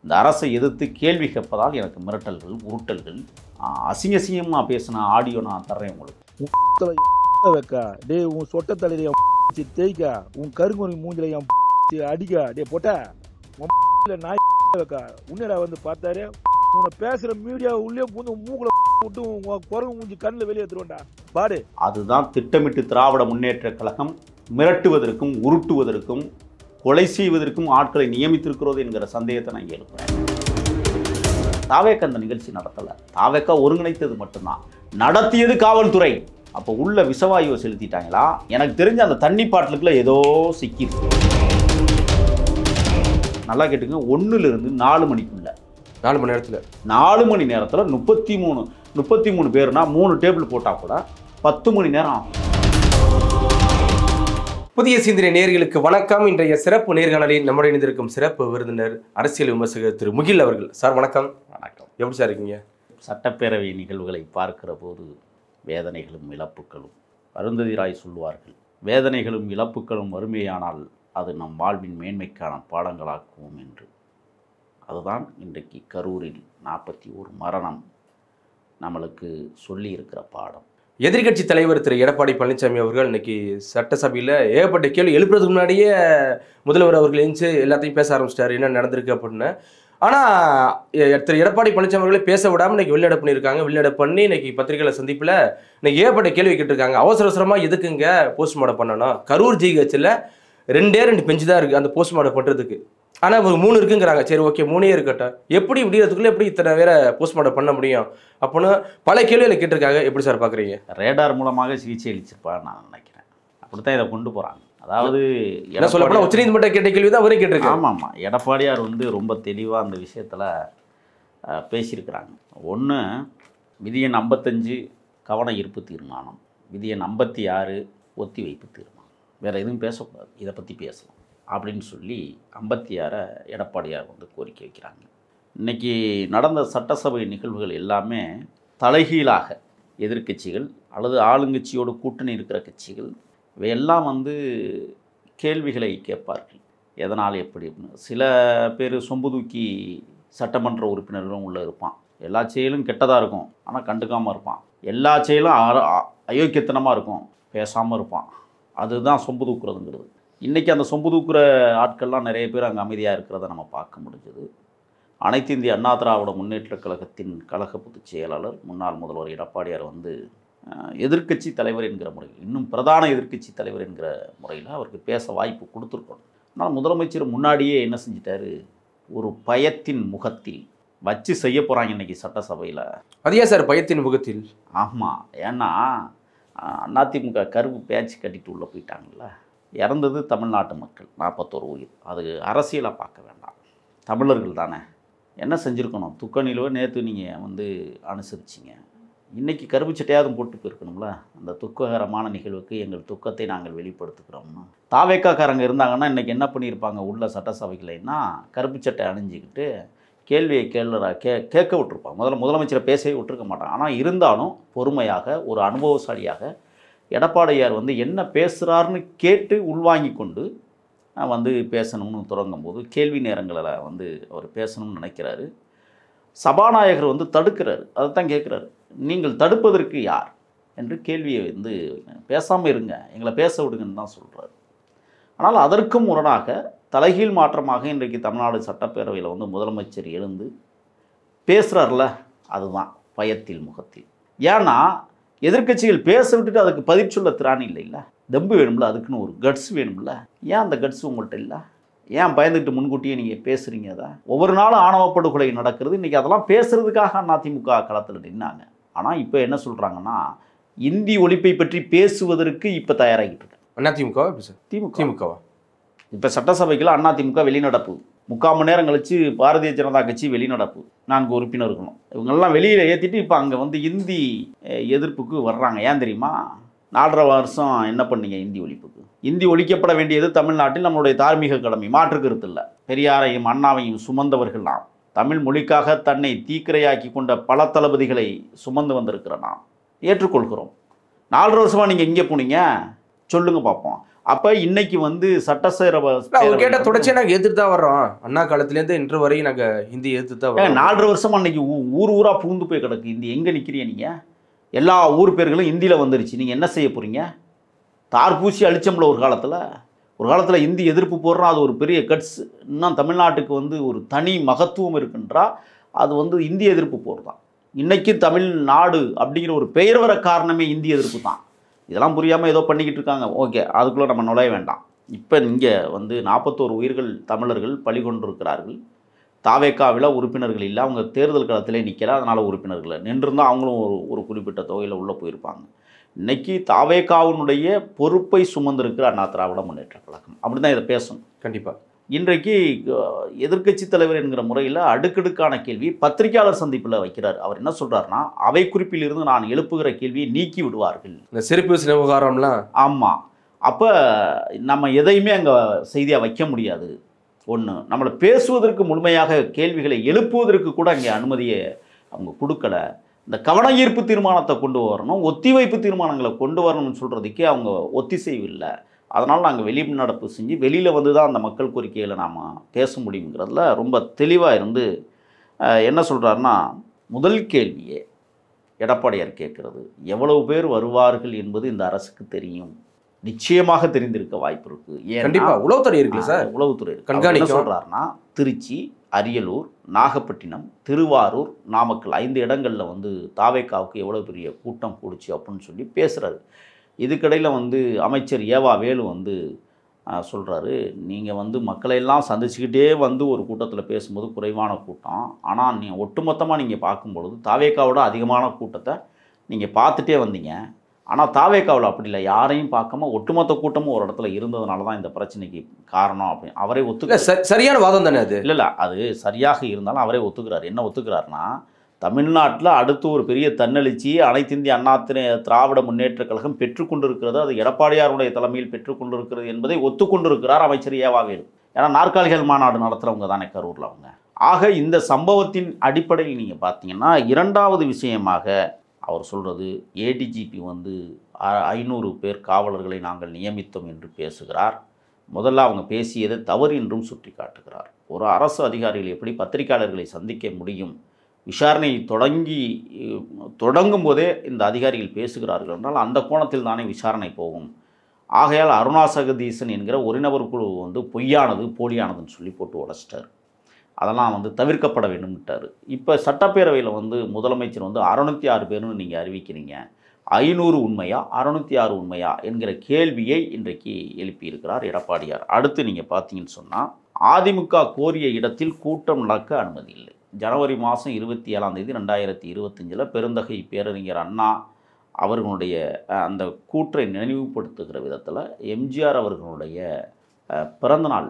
இந்த அரசை எதிர்த்து கேள்வி கேட்பதால் எனக்கு மிரட்டல்கள், உருட்டல்கள், அசிங்கமாக பேசின ஆடியோ நான் தர்றேன் உங்களுக்கு. வைக்கா டே உன் சொட்ட தலையில தேய்க்கா உன் கருங்கோணி மூஞ்சில அடிக்கா டே போட்ட நாய் வைக்கா உன்னடா வந்து பார்த்தாரு உன்னை பேசுற மீடியா உள்ளே பூந்து மூக்குல விட்டு குரங்கு மூஞ்சி கண்ணில் வெளியே எடுத்துருவோண்டா பாடு. அதுதான் திட்டமிட்டு திராவிட முன்னேற்ற கழகம் மிரட்டுவதற்கும் உருட்டுவதற்கும் கொலை செய்வதற்கும் ஆட்களை நியமித்திருக்கிறது என்கிற சந்தேகத்தை நான் எழுப்புறேன். தாவேக்கா அந்த நிகழ்ச்சி நடத்தலை. தாவேக்கா ஒருங்கிணைத்தது மட்டும்தான், நடத்தியது காவல்துறை. அப்போ உள்ள விஷவாயுவை செலுத்திட்டாங்களா? எனக்கு தெரிஞ்ச அந்த தண்ணி பாட்டிலுக்குள்ள ஏதோ சிக்கிருக்கு. நல்லா கேட்டுங்க, 1லிருந்து 4 மணிக்குள்ள 4 மணி நேரத்தில் 4 மணி நேரத்தில் 33 பேர்னா 3 டேபிள் போட்டால் கூட 10 மணி நேரம் ஆகும். புதிய சிந்தனை நேயர்களுக்கு வணக்கம். இன்றைய சிறப்பு நேர்காணலில் நம்முடைய இணைந்திருக்கும் சிறப்பு விருந்தினர் அரசியல் விமர்சகர் திரு முகில் அவர்கள். சார் வணக்கம். வணக்கம். எப்படி சார் இருக்கீங்க? சட்டப்பேரவை நிகழ்வுகளை பார்க்கிற போது வேதனைகளும் இழப்புகளும், அருந்ததிராய் சொல்வார்கள், வேதனைகளும் இழப்புகளும் வறுமையானால் அது நம் வாழ்வின் மேன்மைக்கான பாடங்களாக்குவோம் என்று. அதுதான் இன்றைக்கு கரூரில் 41 மரணம் நம்மளுக்கு சொல்லி இருக்கிற பாடம். எதிர்கட்சி தலைவர் திரு எடப்பாடி பழனிசாமி அவர்கள் இன்னைக்கு சட்டசபையில் ஏகப்பட்ட கேள்வி எழுப்புறதுக்கு முன்னாடியே முதல்வர் அவர்கள் எழுந்து எல்லாத்தையும் பேச ஆரம்பிச்சிட்டாரு, என்ன நடந்திருக்கு அப்படின்னு. ஆனால் திரு எடப்பாடி பழனிசாமி அவர்களே பேச விடாமல் இன்னைக்கு வெளிநடப்பு பண்ணியிருக்காங்க. வெளிநடப்பு பண்ணி இன்னைக்கு பத்திரிகையாளர் சந்திப்பில் இன்னைக்கு ஏகப்பட்ட கேள்வி கேட்டிருக்காங்க. அவசரமாக எதுக்குங்க போஸ்ட்மார்ட்டம் பண்ணணும்? கரூர் ஜிஹெச்சில் 2 பெஞ்சு தான் இருக்குது அந்த போஸ்ட்மார்ட்டம் பண்ணுறதுக்கு. ஆனால் ஒரு 3 இருக்குங்கிறாங்க. சரி, ஓகே, 3 இருக்கட்டும். எப்படி விடியறதுக்குள்ளே எப்படி இத்தனை பேரை போஸ்ட்மார்ட்டம் பண்ண முடியும் அப்படின்னு பல கேள்விகளை கேட்டிருக்காங்க. எப்படி சார் பார்க்குறீங்க? ரேடார் மூலமாக சிகிச்சை அளிச்சிருப்பான்னு நான் நினைக்கிறேன். அப்படித்தான் இதை கொண்டு போகிறாங்க. அதாவது என்ன சொல்ல போனால் உச்சநீதிமன்றம் கேட்ட கேள்வி தான் அவரே கேட்டிருக்காங்க. ஆமாம், எடப்பாடியார் ரொம்ப தெளிவாக அந்த விஷயத்தில் பேசியிருக்கிறாங்க. ஒன்று, விதி எண் 55 கவன ஈர்ப்பு தீர்மானம், விதி எண் 56 ஒத்தி வைப்பு தீர்மானம், வேறு எதுவும் பேசக்கூடாது, இதை பற்றி பேசலாம் அப்படின்னு சொல்லி 56 எடப்பாடியார் கோரிக்கை வைக்கிறாங்க. இன்றைக்கி நடந்த சட்டசபை நிகழ்வுகள் எல்லாமே தலைகீழாக எதிர்க்கட்சிகள் அல்லது ஆளுங்கட்சியோடு கூட்டணி இருக்கிற கட்சிகள் இவையெல்லாம் கேள்விகளை கேட்பார்கள். எதனால் எப்படி? சில பேர் சொம்பு தூக்கி சட்டமன்ற உறுப்பினர்களும் உள்ளே இருப்பான். எல்லா செயலும் கெட்டதாக இருக்கும், ஆனால் கண்டுக்காமல் இருப்பான். எல்லா செயலும் அயோக்கியத்தனமாக இருக்கும், பேசாமல் இருப்பான். அதுதான் சொம்பு தூக்குறதுங்கிறது. இன்றைக்கி அந்த சொம்பு தூக்குற ஆட்கள்லாம் நிறைய பேர் அங்கே அமைதியாக இருக்கிறத நம்ம பார்க்க முடிஞ்சது. அனைத்து இந்திய அண்ணா திராவிட முன்னேற்ற கழகத்தின் கழக பொதுச் செயலாளர் முன்னாள் முதல்வர் எடப்பாடியார் எதிர்க்கட்சி தலைவர் என்கிற முறையில், இன்னும் பிரதான எதிர்க்கட்சி தலைவர் என்கிற முறையில் அவருக்கு பேச வாய்ப்பு கொடுத்துருக்கணும். ஆனால் முதலமைச்சர் முன்னாடியே என்ன செஞ்சிட்டாரு? ஒரு பயத்தின் முகத்தில் வச்சு செய்ய போகிறாங்க இன்றைக்கி சட்டசபையில். அதையா சார் பயத்தின் முகத்தில்? ஆமாம், ஏன்னா அதிமுக கருப்பு பேச்சு கட்டிட்டு உள்ளே போயிட்டாங்கல்ல. இறந்தது தமிழ்நாட்டு மக்கள் 41 உயிர். அது அரசியலாக பார்க்க வேண்டாம், தமிழர்கள் தானே. என்ன செஞ்சுருக்கணும்? துக்கநிலவை நேற்று நீங்கள் அனுசரிச்சிங்க, இன்றைக்கி கருப்பு சட்டையாவது போட்டு போயிருக்கணும்ல. அந்த துக்ககரமான நிகழ்வுக்கு எங்கள் துக்கத்தை நாங்கள் வெளிப்படுத்துகிறோம்னா, தாவேக்காக்காரங்க இருந்தாங்கன்னா இன்றைக்கி என்ன பண்ணியிருப்பாங்க? உள்ள சட்டசபைகளைன்னா கருப்பு சட்டை அணிஞ்சிக்கிட்டு கேள்வியை கேட்க விட்டுருப்பாங்க. முதலமைச்சரை பேசவே விட்டுருக்க மாட்டாங்க. ஆனால் இருந்தாலும் பொறுமையாக ஒரு அனுபவசாலியாக எடப்பாடியார் என்ன பேசுகிறாருன்னு கேட்டு உள்வாங்கி கொண்டு பேசணும்னு தொடங்கும்போது கேள்வி நேரங்களில் அவர் பேசணும்னு நினைக்கிறாரு. சபாநாயகர் தடுக்கிறாரு. அதை தான் கேட்குறாரு, நீங்கள் தடுப்பதற்கு யார் என்று கேள்வியை பேசாமல் இருங்க, எங்களை பேச விடுங்கன்னு தான் சொல்கிறார். ஆனால் அதற்கும் முரணாக தலைகீழ் மாற்றமாக இன்றைக்கு தமிழ்நாடு சட்டப்பேரவையில் முதலமைச்சர் எழுந்து பேசுகிறார்ல, அதுதான் பயத்தில் முகத்தில். ஏன்னா எதிர்க்கட்சிகள் பேச விட்டுட்டு அதுக்கு பதில் சொல்ல திராணி இல்லைல்ல, தெம்பு வேணும்ல, அதுக்குன்னு ஒரு கட்ஸ் வேணும்ல. ஏன் அந்த கட்ஸ் உங்கள்கிட்ட இல்லை? ஏன் பயந்துக்கிட்டு முன்கூட்டியே நீங்கள் பேசுகிறீங்க? அதை ஒவ்வொரு நாளும் ஆணவப்படுகொலை நடக்கிறது. இன்றைக்கி அதெல்லாம் பேசுகிறதுக்காக அதிமுக களத்தில் நின்னாங்க. ஆனால் இப்போ என்ன சொல்கிறாங்கன்னா, இந்தி ஒழிப்பை பற்றி பேசுவதற்கு இப்போ தயாராகிட்டு இருக்காங்க. அதிமுகவா? திமுகவா? இப்போ சட்டசபைக்குள்ள அதிமுக வெளிநடப்பு, 3/4 மணி நேரம் கழித்து பாரதிய ஜனதா கட்சி வெளிநடப்பு, 4 உறுப்பினர் இருக்கணும். இவங்கெல்லாம் வெளியில் ஏற்றிட்டு இப்போ அங்கே இந்தி எதிர்ப்புக்கு வர்றாங்க. ஏன் தெரியுமா? 4.5 வருஷம் என்ன பண்ணீங்க இந்தி ஒழிப்புக்கு? இந்தி ஒழிக்கப்பட வேண்டியது தமிழ்நாட்டில் நம்மளுடைய தார்மீக கடமை, மாற்று கருத்து இல்லை. பெரியாரையும் அண்ணாவையும் சுமந்தவர்கள் நாம். தமிழ் மொழிக்காக தன்னை தீக்கிரையாக்கி கொண்ட பல தளபதிகளை சுமந்து வந்திருக்கிற நாம் ஏற்றுக்கொள்கிறோம். 4.5 வருஷமாக நீங்கள் எங்கே போனீங்க சொல்லுங்க பார்ப்போம். அப்போ இன்னைக்கு வந்து சட்டசேரவை அவர் கேட்ட தொடர்ச்சியாக நாங்கள் எதிர்த்து தான் வர்றோம். அண்ணா காலத்துலேருந்து இன்று வரையும் நாங்கள் ஹிந்தி எதிர்த்து தான் வரோம். 4.5 வருஷமா அன்னைக்கு ஊர் ஊராக பூந்து போய் கிடக்கு ஹிந்தி. எங்கே நிற்கிறீங்க நீங்கள்? எல்லா ஊர் பேர்களும் ஹிந்தியில் வந்துருச்சு. நீங்கள் என்ன செய்ய போகிறீங்க? தார்பூசி அழிச்சம்ல ஒரு காலத்தில் ஹிந்தி எதிர்ப்பு போடுறோம். அது ஒரு பெரிய கட்ஸ். இன்னும் தமிழ்நாட்டுக்கு வந்து ஒரு தனி மகத்துவம் இருக்குன்றா அது வந்து இந்தி எதிர்ப்பு போர் தான். இன்றைக்கி தமிழ்நாடு அப்படிங்கிற ஒரு பெயர் வர காரணமே இந்தி எதிர்ப்பு தான். இதெல்லாம் புரியாமல் ஏதோ பண்ணிக்கிட்டு இருக்காங்க. ஓகே, அதுக்குள்ளே நம்ம நுழைய வேண்டாம். இப்போ இங்கே வந்து 41 உயிர்கள் தமிழர்கள் பலி கொண்டிருக்கிறார்கள். தாவேக்காவில் உறுப்பினர்கள் இல்லை, அவங்க தேர்தல் களத்திலே நிற்கல, அதனால் உறுப்பினர்கள் நின்றுருந்தால் அவங்களும் ஒரு குறிப்பிட்ட தொகையில் உள்ளே போயிருப்பாங்க. இன்றைக்கி தாவேக்காவினுடைய பொறுப்பை சுமந்திருக்கிற அண்ணா திராவிட முன்னேற்ற கழகம் அப்படி தான் இதை பேசணும். கண்டிப்பாக இன்றைக்கு எதிர்க்கட்சி தலைவர் என்கிற முறையில் அடுக்கடுக்கான கேள்வி பத்திரிகையாளர் சந்திப்பில் வைக்கிறார். அவர் என்ன சொல்கிறாருன்னா, அவை குறிப்பிலிருந்து நான் எழுப்புகிற கேள்வியை நீக்கி விடுவார்கள். இந்த சிறப்பு விவகாரம்லாம். ஆமாம், அப்போ நம்ம எதையுமே அங்கே செய்தியாக வைக்க முடியாது. ஒன்று, நம்மளை பேசுவதற்கு முழுமையாக கேள்விகளை எழுப்புவதற்கு கூட அங்கே அனுமதியை அவங்க கொடுக்கலை. இந்த கவன ஈர்ப்பு தீர்மானத்தை கொண்டு வரணும், ஒத்திவைப்பு தீர்மானங்களை கொண்டு வரணும்னு சொல்கிறதுக்கே அவங்க ஒத்திசைவு இல்லை. அதனால் நாங்கள் வெளிநடப்பு செஞ்சு வெளியில் வந்து தான் அந்த மக்கள் கோரிக்கைகளை நாம் பேச முடியுங்கிறதுல ரொம்ப தெளிவாக இருந்து என்ன சொல்கிறாருன்னா, முதல் கேள்வியே எடப்பாடியார் கேட்குறது, எவ்வளவு பேர் வருவார்கள் என்பது இந்த அரசுக்கு தெரியும், நிச்சயமாக தெரிந்திருக்க வாய்ப்பு இருக்குது. கண்டிப்பாக உளவுத்துறை இருக்குல்ல சார், உளவுத்துறை கண்காணிக்க சொல்கிறாருன்னா திருச்சி, அரியலூர், நாகப்பட்டினம், திருவாரூர், நாமக்கல் 5 இடங்களில் வந்து தாவேக்காவுக்கு எவ்வளோ பெரிய கூட்டம் கூடுச்சு அப்படின்னு சொல்லி பேசுகிறாரு. இதுக்கிடையில் வந்து அமைச்சர் ஏவா வேலு வந்து சொல்கிறாரு, நீங்கள் வந்து மக்களையெல்லாம் சந்திச்சுக்கிட்டே வந்து ஒரு கூட்டத்தில் பேசும்போது குறைவான கூட்டம், ஆனால் நீங்கள் ஒட்டுமொத்தமாக நீங்கள் பார்க்கும்பொழுது தாவேக்காவோட அதிகமான கூட்டத்தை நீங்கள் பார்த்துட்டே வந்தீங்க. ஆனால் தாவேக்காவில் அப்படி இல்லை, யாரையும் பார்க்காம ஒட்டுமொத்த கூட்டமும் ஒரு இடத்துல இருந்ததுனால தான் இந்த பிரச்சனைக்கு காரணம் அப்படின்னு அவரே ஒத்துக்க. சரியான வாதம் தானே அது? இல்லை, அது சரியாக இருந்தாலும் அவரே ஒத்துக்கிறார். என்ன ஒத்துக்கிறாருன்னா, தமிழ்நாட்டில் அடுத்து ஒரு பெரிய தன்னெழுச்சி அனைத்து இந்திய அண்ணா திராவிட முன்னேற்ற கழகம் பெற்றுக்கொண்டிருக்கிறது, அது எடப்பாடியாருடைய தலைமையில் பெற்றுக்கொண்டிருக்கிறது என்பதை ஒத்துக்கொண்டிருக்கிறார் அமைச்சர் ஏவா வேலு. ஏன்னா நாற்காலிகள் மாநாடு நடத்துகிறவங்க தானே கரூரில் அவங்க. ஆக இந்த சம்பவத்தின் அடிப்படையில் நீங்கள் பார்த்தீங்கன்னா, 2வது விஷயமாக அவர் சொல்கிறது, ஏடிஜிபி வந்து 500 பேர் காவலர்களை நாங்கள் நியமித்தோம் என்று பேசுகிறார். முதல்ல அவங்க பேசியதை தவறு என்றும் சுட்டி காட்டுகிறார். ஒரு அரசு அதிகாரிகள் எப்படி பத்திரிகையாளர்களை சந்திக்க முடியும்? விசாரணை தொடங்கும் போதே இந்த அதிகாரிகள் பேசுகிறார்கள் என்றால் அந்த கோணத்தில் தானே விசாரணை போகும். ஆகையால் அருணா சகதீசன் என்கிற ஒரு நபர் குழு வந்து பொய்யானது, போலியானதுன்னு சொல்லி போட்டு உடைச்சிட்டார். அதெல்லாம் வந்து தவிர்க்கப்பட வேண்டும்ட்டார். இப்போ சட்டப்பேரவையில் வந்து முதலமைச்சர் வந்து 606 பேர்னு நீங்கள் அறிவிக்கிறீங்க, 500 உண்மையா 606 உண்மையா என்கிற கேள்வியை இன்றைக்கு எழுப்பியிருக்கிறார் எடப்பாடியார். அடுத்து நீங்கள் பார்த்தீங்கன்னு சொன்னால், அதிமுக கோரிய இடத்தில் கூட்டம் நடக்க அனுமதி இல்லை. ஜனவரி மாதம் 27ஆம் தேதி 2025 பெருந்தகை பேரறிஞர் அண்ணா அவர்களுடைய அந்த கூற்றை நினைவுபடுத்துகிற விதத்தில் எம்ஜிஆர் அவர்களுடைய பிறந்தநாள்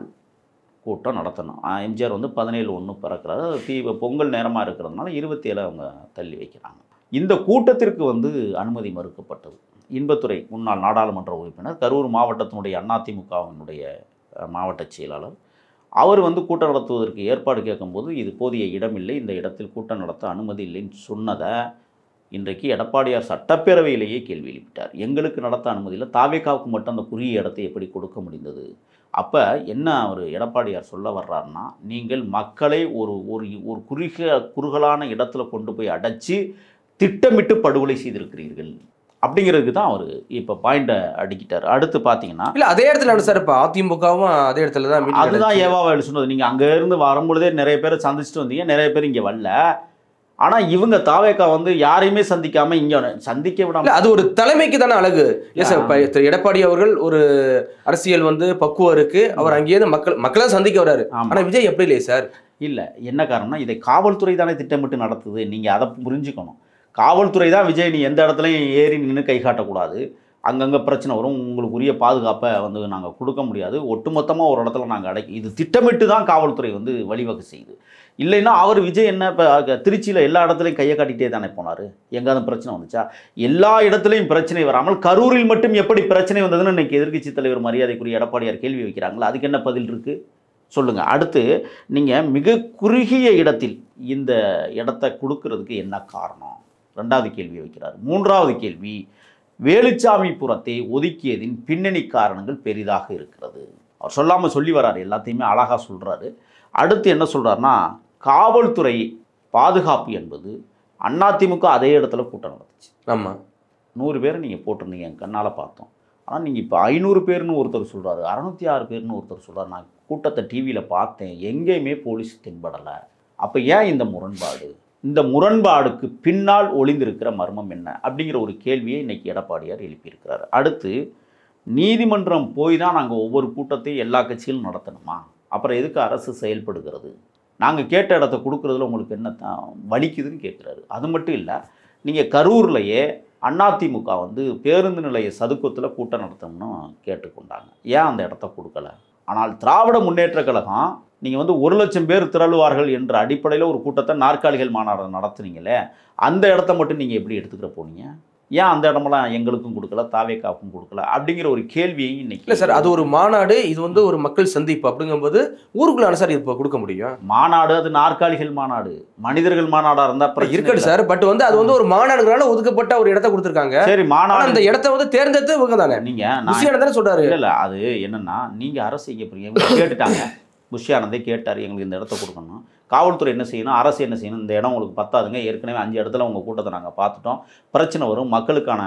கூட்டம் நடத்தணும். எம்ஜிஆர் வந்து 17/1 பிறக்கிறாரு. அது பொங்கல் நேரமாக இருக்கிறதுனால 27 அவங்க தள்ளி வைக்கிறாங்க. இந்த கூட்டத்திற்கு வந்து அனுமதி மறுக்கப்பட்டது. இன்பத்துறை முன்னாள் நாடாளுமன்ற உறுப்பினர், கரூர் மாவட்டத்தினுடைய அதிமுகவினுடைய மாவட்ட செயலாளர், அவர் வந்து கூட்டம் நடத்துவதற்கு ஏற்பாடு கேட்கும்போது இது போதிய இடமில்லை, இந்த இடத்தில் கூட்டம் நடத்த அனுமதி இல்லைன்னு சொன்னதை இன்றைக்கு எடப்பாடியார் சட்டப்பேரவையிலேயே கேள்வி எழுப்பிட்டார். எங்களுக்கு நடத்த அனுமதி இல்லை, தாவேக்காவுக்கு மட்டும் அந்த குறுகிய இடத்தை எப்படி கொடுக்க முடிந்தது? அப்போ என்ன அவர் எடப்பாடியார் சொல்ல வர்றாருன்னா, நீங்கள் மக்களை ஒரு குறுகலான இடத்துல கொண்டு போய் அடைச்சி திட்டமிட்டு படுகொலை செய்திருக்கிறீர்கள் அப்படிங்கிறதுக்கு தான் அவர் இப்போ பாயிண்டை அடிக்கிட்டார். அடுத்து பார்த்தீங்கன்னா, இல்லை அதே இடத்துல சார் இப்போ அதிமுகவும் அதே இடத்துல தான், அதுதான் ஏவா வேலு சொன்னது. நீங்கள் அங்கேருந்து வரும்பொழுதே நிறைய பேரை சந்திச்சுட்டு வந்தீங்க, நிறைய பேர் இங்கே வரல. ஆனால் இவங்க தாவேக்கா வந்து யாரையுமே சந்திக்காமல் இங்கே சந்திக்க விடாம, அது ஒரு தலைமைக்கு தானே அழகு. ஏன் சார், இப்போ எடப்பாடி அவர்கள் ஒரு அரசியல் வந்து பக்குவம் இருக்குது, அவர் அங்கேயிருந்து மக்களை சந்திக்க வர்றாரு. ஆனால் விஜய் எப்படி இல்லையே சார்? இல்லை, என்ன காரணம்னா இதை காவல்துறை தானே திட்டமிட்டு நடத்துது. நீங்கள் அதை புரிஞ்சுக்கணும். காவல்துறை தான் விஜய் நீ எந்த இடத்துலையும் ஏறி நின்று கை காட்டக்கூடாது, அங்கங்கே பிரச்சனை வரும், உங்களுக்கு உரிய பாதுகாப்பை வந்து நாங்கள் கொடுக்க முடியாது, ஒட்டுமொத்தமாக ஒரு இடத்துல நாங்கள் இது திட்டமிட்டு தான் காவல்துறை வந்து வழிவகை செய்யுது. இல்லைன்னா அவர் விஜய் என்ன இப்போ திருச்சியில் எல்லா இடத்துலையும் கையை காட்டிகிட்டே தானே போனார், எங்காவது பிரச்சனை வந்துச்சா? எல்லா இடத்துலையும் பிரச்சனை வராமல் கரூரில் மட்டும் எப்படி பிரச்சனை வந்ததுன்னு இன்றைக்கி எதிர்க்கட்சி தலைவர் மரியாதைக்குரிய எடப்பாடியார் கேள்வி வைக்கிறாங்களா? அதுக்கு என்ன பதில் இருக்குது சொல்லுங்கள். அடுத்து, நீங்கள் மிக குறுகிய இடத்தில் இந்த இடத்தை கொடுக்கறதுக்கு என்ன காரணம்? 2வது கேள்வி வைக்கிறார். 3வது கேள்வி, வேலுச்சாமிபுரத்தை ஒதுக்கியதின் பின்னணி காரணங்கள் பெரிதாக இருக்கிறது. அவர் சொல்லாமல் சொல்லி வர்றாரு, எல்லாத்தையுமே அழகாக சொல்கிறாரு. அடுத்து என்ன சொல்கிறாருன்னா, காவல்துறை பாதுகாப்பு என்பது அதிமுக அதே இடத்துல கூட்டம் நடந்துச்சு. ஆமாம், 100 பேரை நீங்கள் போட்டிருந்தீங்க, என் கண்ணால் பார்த்தோம். ஆனால் நீங்கள் இப்போ 500 பேர்னு ஒருத்தர் சொல்கிறாரு, 606 பேர்னு ஒருத்தர் சொல்கிறார். நான் கூட்டத்தை டிவியில் பார்த்தேன், எங்கேயுமே போலீஸ் தென்படலை. அப்போ ஏன் இந்த முரண்பாடு? இந்த முரண்பாடுக்கு பின்னால் ஒளிந்திருக்கிற மர்மம் என்ன அப்படிங்கிற ஒரு கேள்வியை இன்றைக்கி எடப்பாடியார் எழுப்பியிருக்கிறார். அடுத்து, நீதிமன்றம் போய் தான் நாங்கள் ஒவ்வொரு கூட்டத்தையும் எல்லா கட்சிகளும் நடத்தணுமா? அப்புறம் எதுக்கு அரசு செயல்படுகிறது? நாங்கள் கேட்ட இடத்த கொடுக்குறதுல உங்களுக்கு என்ன வலிக்குதுன்னு கேட்குறாரு. அது மட்டும் இல்லை, நீங்கள் கரூர்லையே அதிமுக வந்து பேருந்து நிலைய சதுக்கத்தில் கூட்டம் நடத்தணும்னு கேட்டுக்கொண்டாங்க. ஏன் அந்த இடத்த கொடுக்கல? ஆனால் திராவிட முன்னேற்ற கழகம் நீங்கள் வந்து 1 லட்சம் பேர் திரளுவார்கள் என்ற அடிப்படையில் ஒரு கூட்டத்தை நாற்காலிகள் மாநாடு நடத்துனீங்களே, அந்த இடத்த மட்டும் நீங்கள் எப்படி எடுத்துக்கிற போனீங்க? ஏன் அந்த இடமெல்லாம் எங்களுக்கும் கொடுக்கல, தாவேக்காவுக்கும் கொடுக்கல அப்படிங்கிற ஒரு கேள்வியை இன்னைக்கு. இல்லை சார், அது ஒரு மாநாடு, இது வந்து ஒரு மக்கள் சந்திப்பு அப்படிங்கும்போது ஊருக்குள்ளான சார் இப்போ கொடுக்க முடியும் மாநாடு? அது நாற்காலிகள் மாநாடு, மனிதர்கள் மாநாடாக இருந்தால் இருக்கட்டும் சார். பட் வந்து அது வந்து ஒரு மாநாடுனால ஒதுக்கப்பட்ட ஒரு இடத்த கொடுத்துருக்காங்க. சரி, மாநாடு அந்த இடத்த வந்து தேர்ந்தெடுத்து இவங்க தானே. நீங்கள் தானே சொல்றாரு. இல்லை, அது என்னன்னா, நீங்கள் அரசு செய்ய போறீங்க, கேட்டுட்டாங்க. புஷ்யானந்தே கேட்டார், எங்களுக்கு இந்த இடத்த கொடுக்கணும். காவல்துறை என்ன செய்யணும், அரசு என்ன செய்யணும்? இந்த இடம் உங்களுக்கு பத்தாதுங்க, ஏற்கனவே 5 இடத்துல உங்கள் கூட்டத்தை நாங்கள் பார்த்துட்டோம், பிரச்சனை வரும், மக்களுக்கான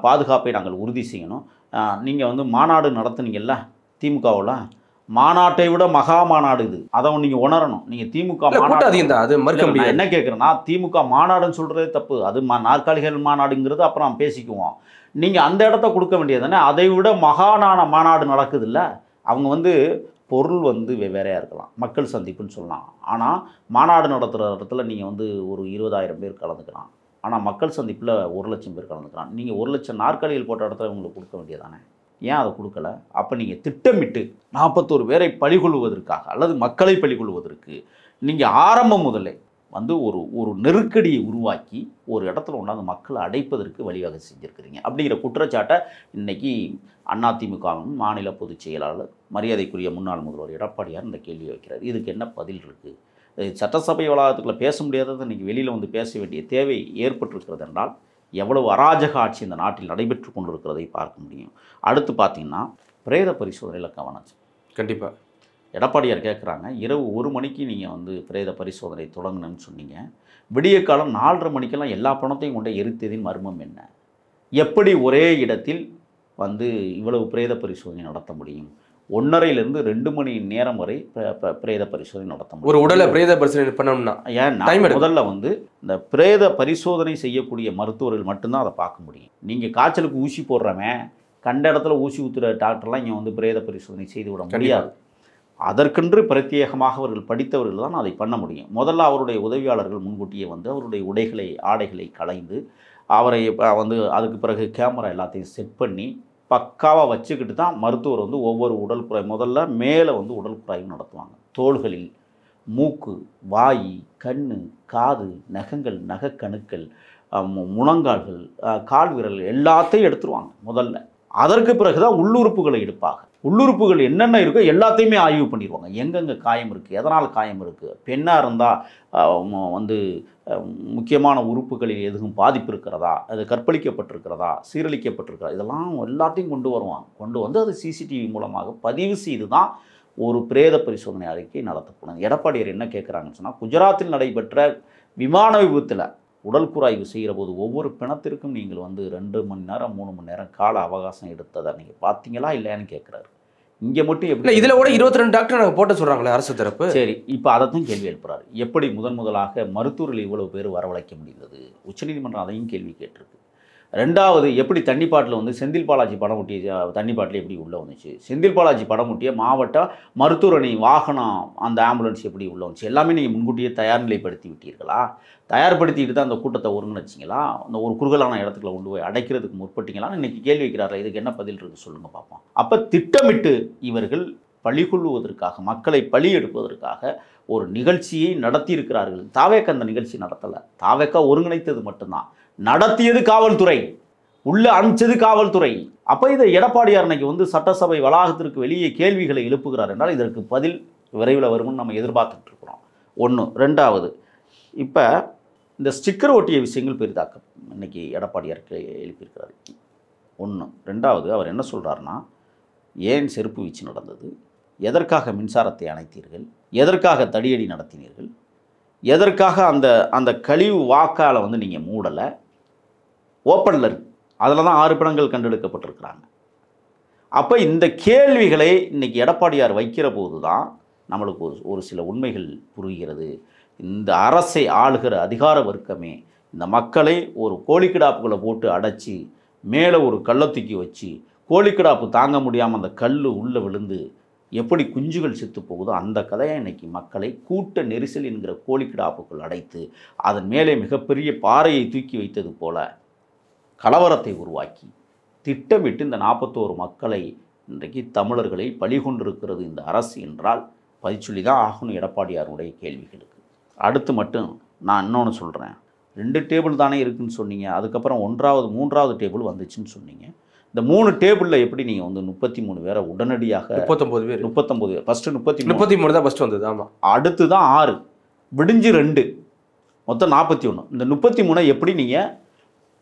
பாதுகாப்பை நாங்கள் உறுதி செய்யணும். நீங்கள் வந்து மாநாடு நடத்துனீங்கல்ல திமுகவில், மாநாட்டை விட மகா மாநாடு இது, அதை நீங்கள் உணரணும். நீங்கள் திமுக மாநாடு அது மறுக்க முடியாது. என்ன கேட்குறேன்னா, திமுக மாநாடுன்னு சொல்கிறதே தப்பு, அது நாற்காலிகள் மாநாடுங்கிறது அப்புறம் பேசிக்குவோம். நீங்கள் அந்த இடத்த கொடுக்க வேண்டியது தானே. அதை விட மகானான மாநாடு நடக்குது இல்லை. அவங்க வந்து பொருள் வந்து வெவ்வேறையாக இருக்கலாம், மக்கள் சந்திப்புன்னு சொல்லலாம். ஆனால் மாநாடு நடத்துகிற இடத்துல நீங்கள் வந்து ஒரு 20,000 பேர் கலந்துக்கலாம். ஆனால் மக்கள் சந்திப்பில் 1 லட்சம் பேர் கலந்துக்கலாம். நீங்கள் 1 லட்சம் நாற்காலிகள் போட்ட இடத்துல உங்களுக்கு கொடுக்க வேண்டியதானே. ஏன் அதை கொடுக்கல? அப்போ நீங்கள் திட்டமிட்டு 41 பேரை பழிகொள்வதற்காக அல்லது மக்களை பழிகொள்வதற்கு நீங்கள் ஆரம்பம் முதலே வந்து ஒரு நெருக்கடியை உருவாக்கி ஒரு இடத்துல ஒன்றாந்து மக்களை அடைப்பதற்கு வழிவகை செஞ்சுருக்கிறீங்க அப்படிங்கிற குற்றச்சாட்டை இன்றைக்கி அதிமுகவின் மாநில பொதுச் செயலாளர் மரியாதைக்குரிய முன்னாள் முதல்வர் எடப்பாடியார் இந்த கேள்வி வைக்கிறார். இதுக்கு என்ன பதில் இருக்குது? சட்டசபை வளாகத்துக்குள்ள பேச முடியாதது இன்றைக்கி வெளியில் வந்து பேச வேண்டிய தேவை ஏற்பட்டிருக்கிறது என்றால் எவ்வளவு அராஜக ஆட்சி இந்த நாட்டில் நடைபெற்று கொண்டிருக்கிறதை பார்க்க முடியும். அடுத்து பார்த்திங்கன்னா, பிரேத பரிசோதனையில் கவனம். கண்டிப்பாக எடப்பாடியார் கேட்குறாங்க, இரவு 1 மணிக்கு நீங்கள் வந்து பிரேத பரிசோதனை தொடங்கணும்னு சொன்னீங்க, விடிய காலம் 4:30 மணிக்கெல்லாம் எல்லா பணத்தையும் கொண்டு எரித்ததின் மர்மம் என்ன? எப்படி ஒரே இடத்தில் வந்து இவ்வளவு பிரேத பரிசோதனை நடத்த முடியும்? 1:30லேருந்து 2 மணி நேரம் வரை பிரேத பரிசோதனை நடத்த முடியும். ஒரு உடலை பிரேத பரிசோதனை பண்ணணும்னா ஏன்னா முதல்ல வந்து இந்த பிரேத பரிசோதனை செய்யக்கூடிய மருத்துவர்கள் மட்டும்தான் அதை பார்க்க முடியும். நீங்கள் காய்ச்சலுக்கு ஊசி போடுறவன் கண்ட இடத்துல ஊசி ஊற்றுற டாக்டர்லாம் இங்கே வந்து பிரேத பரிசோதனை செய்து விட முடியாது. அதற்கென்று பிரத்யேகமாக அவர்கள் படித்தவர்கள் தான் அதை பண்ண முடியும். முதல்ல அவருடைய உதவியாளர்கள் முன்கூட்டியே வந்து அவருடைய ஆடைகளை களைந்து அவரை வந்து அதுக்கு பிறகு கேமரா எல்லாத்தையும் செட் பண்ணி பக்காவாக வச்சுக்கிட்டு தான் மருத்துவர் வந்து ஒவ்வொரு உடல் குறை முதல்ல மேலே வந்து உடல் குறாய்வு நடத்துவாங்க. தோள்களில் மூக்கு, வாய், கண், காது, நகங்கள், நகக்கணுக்கள், முழங்கால்கள், கால் விரல் எல்லாத்தையும் எடுத்துருவாங்க முதல்ல. அதற்கு பிறகு தான் உள்ளுறுப்புகளை எடுப்பாங்க. உள்ளுறுப்புகள் என்னென்ன இருக்கோ எல்லாத்தையுமே ஆய்வு பண்ணிடுவாங்க. எங்கெங்கே காயம் இருக்குது, எதனால் காயம் இருக்குது, பெண்ணாக இருந்தால் வந்து முக்கியமான உறுப்புகளில் எதுவும் பாதிப்பு இருக்கிறதா, அது கற்பழிக்கப்பட்டிருக்கிறதா, சீரழிக்கப்பட்டிருக்கிறதா, இதெல்லாம் எல்லாத்தையும் கொண்டு வருவாங்க. கொண்டு வந்து அது சிசிடிவி மூலமாக பதிவு செய்து தான் ஒரு பிரேத பரிசோதனை அறிக்கை நடத்தப்படும். எடப்பாடியார் என்ன கேட்குறாங்கன்னு சொன்னால், குஜராத்தில் நடைபெற்ற விமான விபத்தில் உடல் குறாய்வு செய்கிற போது ஒவ்வொரு பிணத்திற்கும் நீங்கள் வந்து 2 மணி நேரம் 3 மணி நேரம் கால அவகாசம் எடுத்ததை நீங்கள் பார்த்தீங்களா இல்லையான்னு கேட்குறாரு. இங்கே மட்டும் எப்படி இதில் கூட 22 டாக்டர் நாங்கள் போட்ட சொல்கிறாங்களே அரசு தரப்பு. சரி, இப்போ அதைத்தான் கேள்வி எழுப்புறாரு. எப்படி முதலாக மருத்துவர்கள் இவ்வளவு பேர் வரவழைக்க முடிந்தது? உச்சநீதிமன்றம் அதையும் கேள்வி கேட்டிருக்கு. 2வது, எப்படி தண்ணிப்பாட்டில் வந்து செந்தில் பாலாஜி படம் ஒட்டிய தண்ணிப்பாட்டில் எப்படி உள்ளே வந்துச்சு? செந்தில் பாலாஜி படம் ஒட்டிய மாவட்ட மருத்துவரணி வாகனம் அந்த ஆம்புலன்ஸ் எப்படி உள்ளே வந்துச்சு? எல்லாமே நீங்கள் முன்கூட்டியே தயார் நிலைப்படுத்தி விட்டீர்களா? தயார்படுத்திக்கிட்டு தான் அந்த கூட்டத்தை ஒருங்கிணைச்சிங்களா? அந்த ஒரு குறுகலான இடத்துக்குள்ள கொண்டு போய் அடைக்கிறதுக்கு முற்பட்டீங்களான்னு இன்றைக்கி கேள்வி வைக்கிறார்கள். இதுக்கு என்ன பதில் இருக்குது சொல்லுங்கள் பார்ப்போம். அப்போ திட்டமிட்டு இவர்கள் பழி மக்களை பழி எடுப்பதற்காக ஒரு நிகழ்ச்சியை நடத்தியிருக்கிறார்கள். தாவேக்கா அந்த நிகழ்ச்சி நடத்தலை. தாவேக்கா ஒருங்கிணைத்தது மட்டும்தான், நடத்தியது காவல்துறை, உள்ள அனுப்பிச்சது காவல்துறை. அப்போ இதை எடப்பாடியார் அன்னைக்கு வந்து சட்டசபை வளாகத்திற்கு வெளியே கேள்விகளை எழுப்புகிறார் என்றால் இதற்கு பதில் விரைவில் வரும்னு நம்ம எதிர்பார்த்துட்டு இருக்கிறோம். 1. 2வது, இப்போ இந்த ஸ்டிக்கர் ஒட்டிய விஷயங்கள் பெரிதாக்கம் இன்னைக்கு எடப்பாடியாருக்கு எழுப்பியிருக்கிறார். ஒன்று. ரெண்டாவது, அவர் என்ன சொல்கிறாருன்னா, ஏன் செருப்பு வீச்சு நடந்தது, எதற்காக மின்சாரத்தை அணைத்தீர்கள், எதற்காக தடியடி நடத்தினீர்கள், எதற்காக அந்த கழிவு வாக்கால் வந்து நீங்கள் மூடலை, ஓப்பனில் இருக்கு, அதில் தான் 6 பிணங்கள் கண்டெடுக்கப்பட்டிருக்கிறாங்க. அப்போ இந்த கேள்விகளை இன்றைக்கி எடப்பாடியார் வைக்கிற போது தான் நம்மளுக்கு ஒரு சில உண்மைகள் புரிகிறது. இந்த அரசை ஆளுகிற அதிகார வர்க்கமே இந்த மக்களை ஒரு கோழிக்கிடாப்புகளை போட்டு அடைச்சி மேலே ஒரு கல்லை தூக்கி வச்சு கோழிக்கிடாப்பு தாங்க முடியாமல் அந்த கல் உள்ளே விழுந்து எப்படி குஞ்சுகள் செத்து போகுதோ அந்த கதையை இன்றைக்கி மக்களை கூட்ட நெரிசல் என்கிற கோழிக்கிடாப்புக்குள் அடைத்து அதன் மேலே மிகப்பெரிய பாறையை தூக்கி வைத்தது போல கலவரத்தை உருவாக்கி திட்டமிட்டு இந்த 41 மக்களை இன்றைக்கு தமிழர்களை பழிகொண்டிருக்கிறது இந்த அரசு என்றால் பதிச்சொல்லி தான் ஆகணும் எடப்பாடியாருடைய கேள்விகளுக்கு. அடுத்து மட்டும் நான் இன்னொன்று சொல்கிறேன். 2 டேபிள் தானே இருக்குதுன்னு சொன்னீங்க, அதுக்கப்புறம் 1வது 3வது டேபிள் வந்துச்சுன்னு சொன்னீங்க. இந்த 3 டேபிளில் எப்படி நீங்கள் வந்து 33 பேரை உடனடியாக 39 பேர் ஃபஸ்ட்டு 33 தான் ஃபஸ்ட்டு வந்தது. ஆமாம், அடுத்து தான் 6 விடிஞ்சு 2 மொத்தம் 41. இந்த 33 எப்படி நீங்கள்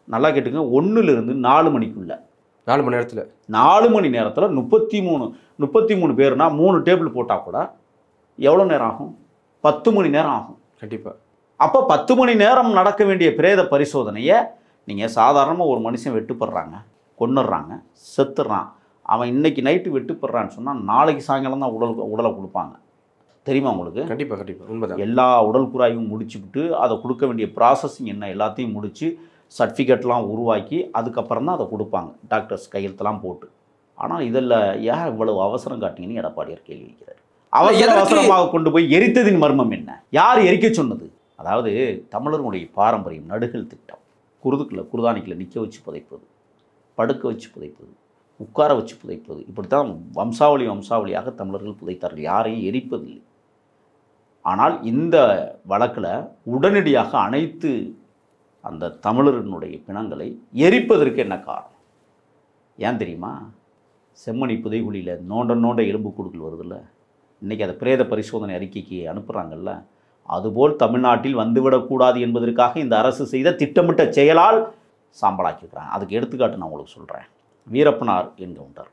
நல்லா கேட்டுங்க 1லிருந்து 4 மணிக்குள்ள 4 மணி நேரத்தில் 4 மணி நேரத்தில் 33 பேர்னா 3 டேபிள் போட்டால் கூட எவ்வளோ நேரம் ஆகும்? 10 மணி நேரம் ஆகும் கண்டிப்பாக. அப்போ 10 மணி நேரம் நடக்க வேண்டிய பிரேத பரிசோதனையை நீங்கள் சாதாரணமாக ஒரு மனுஷன் வெட்டுப்படுறாங்க, கொன்னுடுறாங்க, செத்துடுறான், அவன் இன்னைக்கு நைட்டு வெட்டுப்படுறான்னு சொன்னால் நாளைக்கு சாயங்காலம் தான் உடலை கொடுப்பாங்க. தெரியுமா உங்களுக்கு? கண்டிப்பாக உண்மைதான். எல்லா உடல் குறாயும் முடிச்சுவிட்டு அதை கொடுக்க வேண்டிய ப்ராசஸிங் என்ன எல்லாத்தையும் முடித்து சர்டிஃபிகேட்லாம் உருவாக்கி அதுக்கப்புறம் தான் அதை கொடுப்பாங்க, டாக்டர்ஸ் கையெழுத்தெல்லாம் போட்டு. ஆனால் இதில் ஏன் இவ்வளவு அவசரம் காட்டிங்கன்னு எடப்பாடியார் கேள்வி வைக்கிறார். அவசரமாக கொண்டு போய் எரித்ததின் மர்மம் என்ன? யார் எரிக்க சொன்னது? அதாவது தமிழர்களுடைய பாரம்பரியம் நடுகள் திட்டம், குருதானிக்கில் நிற்க வச்சு புதைப்பது, படுக்க வச்சு புதைப்பது, உட்கார வச்சு புதைப்பது, இப்படித்தான் வம்சாவளியாக தமிழர்கள் புதைத்தார்கள், யாரையும் எரிப்பதில்லை. ஆனால் இந்த வழக்கில் உடனடியாக அனைத்து அந்த தமிழர்களுடைய பிணங்களை எரிப்பதற்கு என்ன காரணம்? ஏன் தெரியுமா? செம்மணி புதைகுழியில் நோண்ட எலும்பு கூடுகள் வருதில்ல, இன்றைக்கி அதை பிரேத பரிசோதனை அறிக்கைக்கு அனுப்புகிறாங்கல்ல, அதுபோல் தமிழ்நாட்டில் வந்துவிடக்கூடாது என்பதற்காக இந்த அரசு செய்த திட்டமிட்ட செயலால் சாம்பலாக்கியிருக்கிறாங்க. அதுக்கு எடுத்துக்காட்டு நான் உங்களுக்கு சொல்கிறேன். வீரப்பனார் என்கவுண்டர்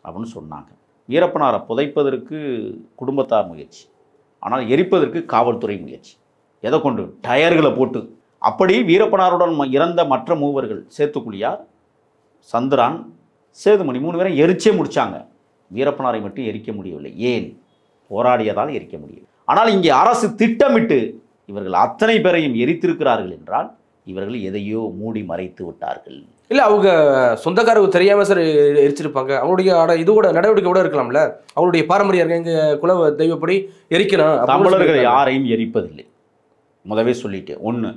அப்படின்னு சொன்னாங்க. வீரப்பனாரை புதைப்பதற்கு குடும்பத்தார் முயற்சி, ஆனால் எரிப்பதற்கு காவல்துறை முயற்சி. எதை கொண்டு? டயர்களை போட்டு. அப்படி வீரப்பனாருடன் இறந்த மற்ற 3 மூவர்கள் சேத்துக்குழியார், சந்திரான், சேதுமணி 3 பேரை எரிச்சே முடித்தாங்க. வீரப்பனாரை மட்டும் எரிக்க முடியவில்லை. ஏன்? போராடியதால் எரிக்க முடியவில்லை. ஆனால் இங்கே அரசு திட்டமிட்டு இவர்கள் அத்தனை பேரையும் எரித்திருக்கிறார்கள் என்றால் இவர்கள் எதையோ மூடி மறைத்து விட்டார்கள். இல்லை, அவங்க சொந்தக்காரருக்கு தெரியாமல் சார் எரிச்சிருப்பாங்க. அவங்களுடைய இது கூட நடவடிக்கை கூட இருக்கலாம்ல. அவங்களுடைய பாரம்பரியம் எங்கள் குல தெய்வப்படி எரிக்கணும். தமிழர்கள் யாரையும் எரிப்பதில்லை. முதவே சொல்லிட்டேன். ஒன்று,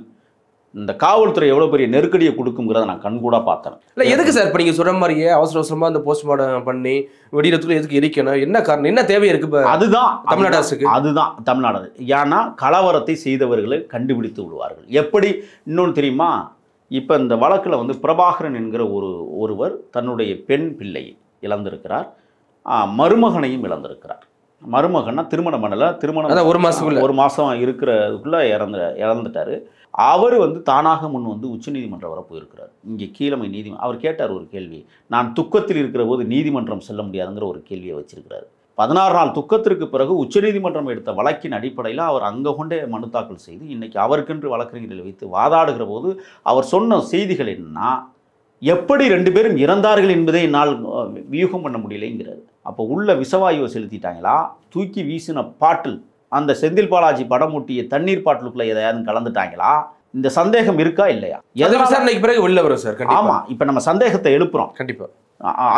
இந்த காவல்துறை எவ்வளோ பெரிய நெருக்கடியை கொடுக்குங்கிறத நான் கண்கூட பார்த்தேன். இல்லை, எதுக்கு சார் இப்போ நீங்கள் சொல்கிற மாதிரியே அவசரமாக அந்த போஸ்ட்மார்ட்டம் பண்ணி வெடிக்கிறதுக்குள்ள எதுக்கு எரிக்கணும்? என்ன காரணம், என்ன தேவை இருக்குது இப்போ? அதுதான் தமிழ்நாடு அரசுக்கு. அதுதான் தமிழ்நாடு. ஏன்னா கலவரத்தை செய்தவர்களை கண்டுபிடித்து விடுவார்கள். எப்படி? இன்னொன்று தெரியுமா? இப்போ இந்த வழக்கில் வந்து பிரபாகரன் என்கிற ஒருவர் தன்னுடைய பெண் பிள்ளையை இழந்திருக்கிறார், மருமகனையும் இழந்திருக்கிறார். மருமகன்னா திருமணம் பண்ணலை, திருமணம் 1 மாதம் இருக்கிறதுக்குள்ளே இறந்துட்டார். அவர் வந்து தானாக முன் வந்து உச்சநீதிமன்றம் வர போயிருக்கிறார். இங்கே கீழமை நீதிமன்றம். அவர் கேட்டார் ஒரு கேள்வி, நான் துக்கத்தில் இருக்கிற போது நீதிமன்றம் செல்ல முடியாதுங்கிற ஒரு கேள்வியை வச்சிருக்கிறார். 16 நாள் துக்கத்திற்கு பிறகு உச்சநீதிமன்றம் எடுத்த வழக்கின் அடிப்படையில் அவர் அங்கே கொண்டே மனு தாக்கல் செய்து இன்றைக்கி அவருக்கென்று வழக்கறிஞர்களை வைத்து வாதாடுகிற போது அவர் சொன்ன செய்திகள் என்னன்னா, எப்படி 2 பேரும் இறந்தார்கள் என்பதை என்னால் வியூகம் பண்ண முடியலைங்கிறார். அப்போ உள்ள விஷவாயுவை செலுத்திட்டாங்களா, தூக்கி வீசின பாட்டில், அந்த செந்தில் பாலாஜி படம் ஒட்டிய தண்ணீர் பாட்டிலுக்குள்ள எதையாவது கலந்துட்டாங்களா? இந்த சந்தேகம் இருக்கா இல்லையா? விசாரணைக்கு பிறகு வெளில வரும் சார். ஆமாம், இப்போ நம்ம சந்தேகத்தை எழுப்புறோம். கண்டிப்பாக.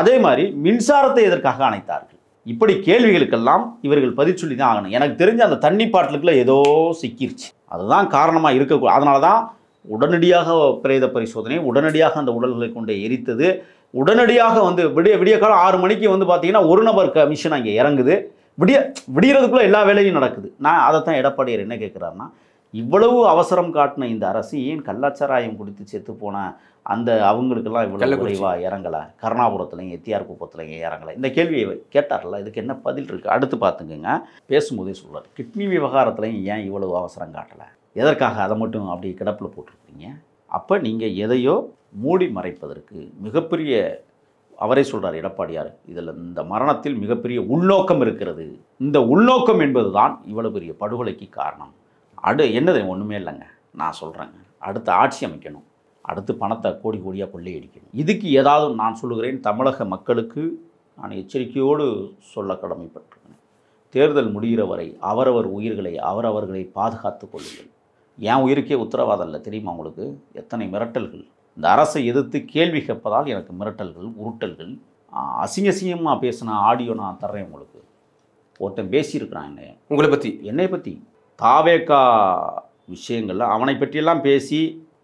அதே மாதிரி மின்சாரத்தை எதற்காக அணைத்தார்கள்? இப்படி கேள்விகளுக்கெல்லாம் இவர்கள் பதில் சொல்லி தான் ஆகணும். எனக்கு தெரிஞ்ச அந்த தண்ணி பாட்டிலுக்குள்ள ஏதோ சிக்கிருச்சு, அதுதான் காரணமாக இருக்கக்கூடாது. அதனால தான் உடனடியாக பிரேத பரிசோதனை, உடனடியாக அந்த உடல்களை கொண்டு எரித்தது, உடனடியாக வந்து விடிய காலம் 6 மணிக்கு வந்து பார்த்தீங்கன்னா 1 நபர் கமிஷன் அங்கே இறங்குது. விடியறதுக்குள்ளே எல்லா வேலையும் நடக்குது. நான் அதைத்தான் எடப்பாடியார் என்ன கேட்குறாருன்னா, இவ்வளவு அவசரம் காட்டின இந்த அரசு ஏன் கள்ளச்சாராயம் குடித்து செத்து போன அந்த அவங்களுக்கெல்லாம் இவ்வளவு குறைவாக இறங்கலை, கருணாபுரத்துலையும் எத்தியார் குப்பத்துலையும் இறங்கலை? இந்த கேள்வியை கேட்டார்ல, இதுக்கு என்ன பதில் இருக்குது? அடுத்து பார்த்துக்குங்க. பேசும்போதே சொல்கிறார், கிட்னி விவகாரத்துலையும் ஏன் இவ்வளவு அவசரம் காட்டலை, எதற்காக அதை மட்டும் அப்படி கிடப்பில் போட்டிருக்கீங்க? அப்போ நீங்கள் எதையோ மூடி மறைப்பதற்கு மிகப்பெரிய அவரே சொல்கிறார் எடப்பாடியார், இதில் இந்த மரணத்தில் மிகப்பெரிய உள்நோக்கம் இருக்கிறது. இந்த உள்நோக்கம் என்பது தான் இவ்வளோ பெரிய படுகொலைக்கு காரணம். என்னது ஒன்றுமே இல்லைங்க, நான் சொல்கிறேங்க, அடுத்த ஆட்சி அமைக்கணும், அடுத்து பணத்தை கோடி கோடியாக கொள்ளையடிக்கணும். இதுக்கு ஏதாவது நான் சொல்லுகிறேன், தமிழக மக்களுக்கு நான் எச்சரிக்கையோடு சொல்ல கடமைப்பட்டிருக்கேன். தேர்தல் முடிகிற வரை அவரவர் உயிர்களை அவரவர்களை பாதுகாத்து கொள்ளுங்கள். என் உயிருக்கே உத்தரவாதம் இல்லை தெரியுமா உங்களுக்கு? எத்தனை மிரட்டல்கள்! இந்த அரசை எதிர்த்து கேள்வி கேட்பதால் எனக்கு மிரட்டல்கள், உருட்டல்கள், அசிங்கமாக பேசின ஆடியோ நான் தர்றேன் உங்களுக்கு. ஒருத்தன் பேசியிருக்கிறான் உங்களை பற்றி, என்னை பற்றி தாவேக்கா விஷயங்களில் அவனை பற்றியெல்லாம் பேசி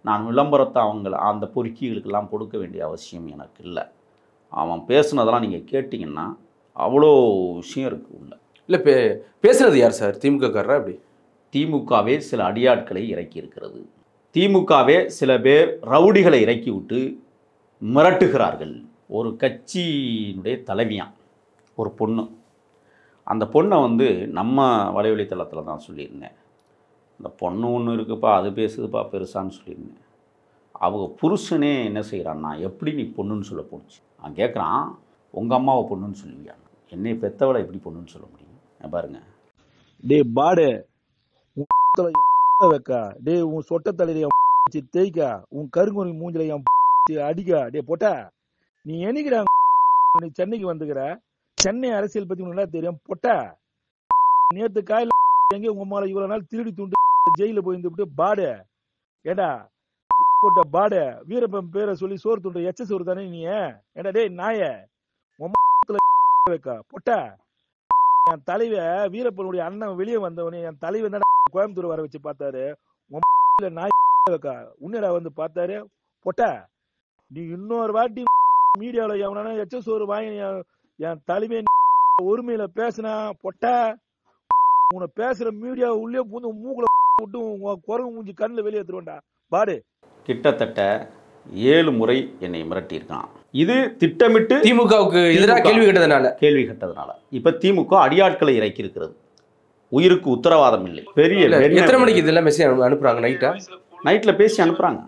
நான் விளம்பரத்தை அந்த பொறுக்கிகளுக்கெல்லாம் கொடுக்க வேண்டிய அவசியம் எனக்கு இல்லை. அவன் பேசுனதெல்லாம் நீங்கள் கேட்டிங்கன்னா அவ்வளோ விஷயம் இருக்குது உள்ள. இல்லை பேசுகிறது யார் சார்? திமுகக்காரரா? அப்படி திமுகவே சில அடியாட்களை இறக்கி இருக்கிறது. திமுகவே சில பேர் ரவுடிகளை இறக்கி விட்டு மிரட்டுகிறார்கள். ஒரு கட்சியினுடைய தலைவியான் ஒரு பொண்ணு, அந்த பொண்ணை நம்ம வலைவலித்தளத்தில் தான் சொல்லியிருந்தேன். இந்த பொண்ணு ஒன்று இருக்குப்பா, அது பேசுதுப்பா பெருசான்னு சொல்லியிருந்தேன். அவங்க புருஷனே என்ன செய்கிறான்னா, எப்படி நீ பொண்ணுன்னு சொல்ல போணுச்சு? அவன் கேட்குறான், உங்கள் அம்மாவை பொண்ணுன்னு சொல்லுவியான்? என்னை பெத்தவளை எப்படி பொண்ணுன்னு சொல்ல முடியும்? பாருங்க, டே பாடு வைக்கா, டே உன் சொட்ட தலையில தேய்க்கா, உன் கருங்குறி மூஞ்சில அடிக்கா. டே போட்டா, நீ என்னைக்குற நீ சென்னைக்கு வந்துக்கிற? சென்னை அரசியல் பத்தி நல்லா தெரியும் போட்டா. நேத்து காயில எங்க உங்க அம்மால இவ்வளவு நாள் திருடி துண்டு ஜெயில போயிட்டு பாடு. ஏடா போட்ட பாடு, வீரப்பன் பேரை சொல்லி சோறு துண்டு எச்ச சோறு தானே நீ? ஏடா டே நாய வைக்கா போட்டா. என் தலைவ வீரப்பனுடைய அண்ணன் வெளியே வந்தவனே என் தலைவன் தான் கோயம்புத்தூர் வர வச்சு பார்த்தாரு. நாய் வைக்கா உன்னடா பார்த்தாரு போட்டா. நீ இன்னொரு வாட்டி மீடியாவில எவனா எச்ச சோறு வாங்கி என் தலைவன் ஒருமையில பேசினா பொட்டா, உன்னை பேசுற மீடியா உள்ளே பூந்து மூக்குல விட்டு குரங்கு மூஞ்சி கண்ணில் வெளியே எடுத்துருவேன்டா பாடு. கிட்டத்தட்ட 7 முறை என்னை மிரட்டியிருக்கான். இது திட்டமிட்டு திமுகவுக்கு எதிராக கேள்வி கேட்டதுனால இப்ப திமுக அடியாட்களை இறக்கி இருக்கிறது. உயிருக்கு உத்தரவாதம் இல்லை. பெரிய எத்தனை மணிக்கு இதெல்லாம் மெசேஜ் அனுப்புறாங்க? நைட்ல பேசி அனுப்புறாங்க.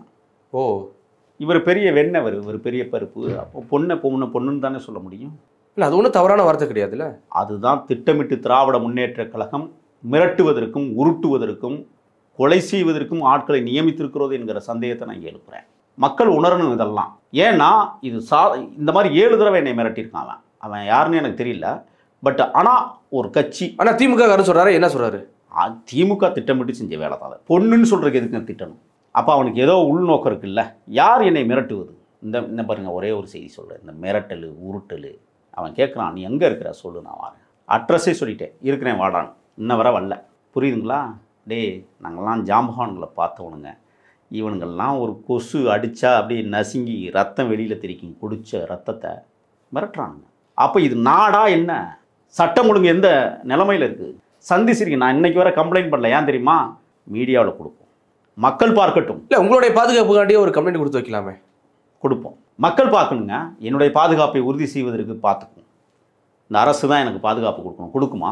ஓ, இவர் பெரிய வெண்ணவர், இவர் பெரிய பருப்பு. அப்போ பொண்ணுன்னு தானே சொல்ல முடியும்? இல்லை, அது ஒன்றும் தவறான வார்த்தை கிடையாதுல்ல. அதுதான் திட்டமிட்டு திராவிட முன்னேற்ற கழகம் மிரட்டுவதற்கும் உருட்டுவதற்கும் கொலை செய்வதற்கும் ஆட்களை நியமித்திருக்கிறது என்கிற சந்தேகத்தை நான் எழுப்புறேன். மக்கள் உணரணும் இதெல்லாம். ஏன்னா இது இந்த மாதிரி 7 தடவை என்னை மிரட்டியிருக்கான். அவன் யாருன்னு எனக்கு தெரியல. பட் ஆனால் ஒரு கட்சி, ஆனால் திமுக சொல்றாரு. என்ன சொல்றாரு? திமுக திட்டமிட்டு செஞ்ச வேலை தான். பொண்ணுன்னு சொல்றதுக்கு எதுக்கு திட்டணும்? அப்போ அவனுக்கு ஏதோ உள்நோக்கம் இருக்குல்ல. யார் என்னை மிரட்டுவது? இந்த பாருங்க, ஒரே ஒரு செய்தி சொல்கிறேன். இந்த மிரட்டல் உருட்டல். அவன் கேட்குறான், நீ எங்கே இருக்கிற சொல்லு, நான் வரேன். அட்ரஸே சொல்லிட்டேன், இருக்கிறேன் வாடான். இன்ன வர வரல. புரியுதுங்களா? டே, நாங்கள்லாம் ஜாம்பவான்களை பார்த்தவனுங்க. இவனுங்கள்லாம் ஒரு கொசு அடித்தா அப்படியே நசுங்கி ரத்தம் வெளியில் தெரிக்கும், குடித்த ரத்தத்தை மிரட்டுறானுங்க. அப்போ இது நாடா என்ன? சட்டம் ஒழுங்கு எந்த நிலைமையில் இருக்குது? சந்திச்சிருக்கேன். நான் இன்னைக்கு வர கம்ப்ளைண்ட் பண்ணல. ஏன் தெரியுமா? மீடியாவில் கொடுப்போம், மக்கள் பார்க்கட்டும். இல்லை, உங்களுடைய பாதுகாப்புக்காண்டியே ஒரு கம்ப்ளைண்ட் கொடுத்து வைக்கலாமே. கொடுப்போம், மக்கள் பார்க்கணுங்க. என்னுடைய பாதுகாப்பை உறுதி செய்வதற்கு பார்த்துக்கும். இந்த அரசு தான் எனக்கு பாதுகாப்பு கொடுக்கணும். கொடுக்குமா?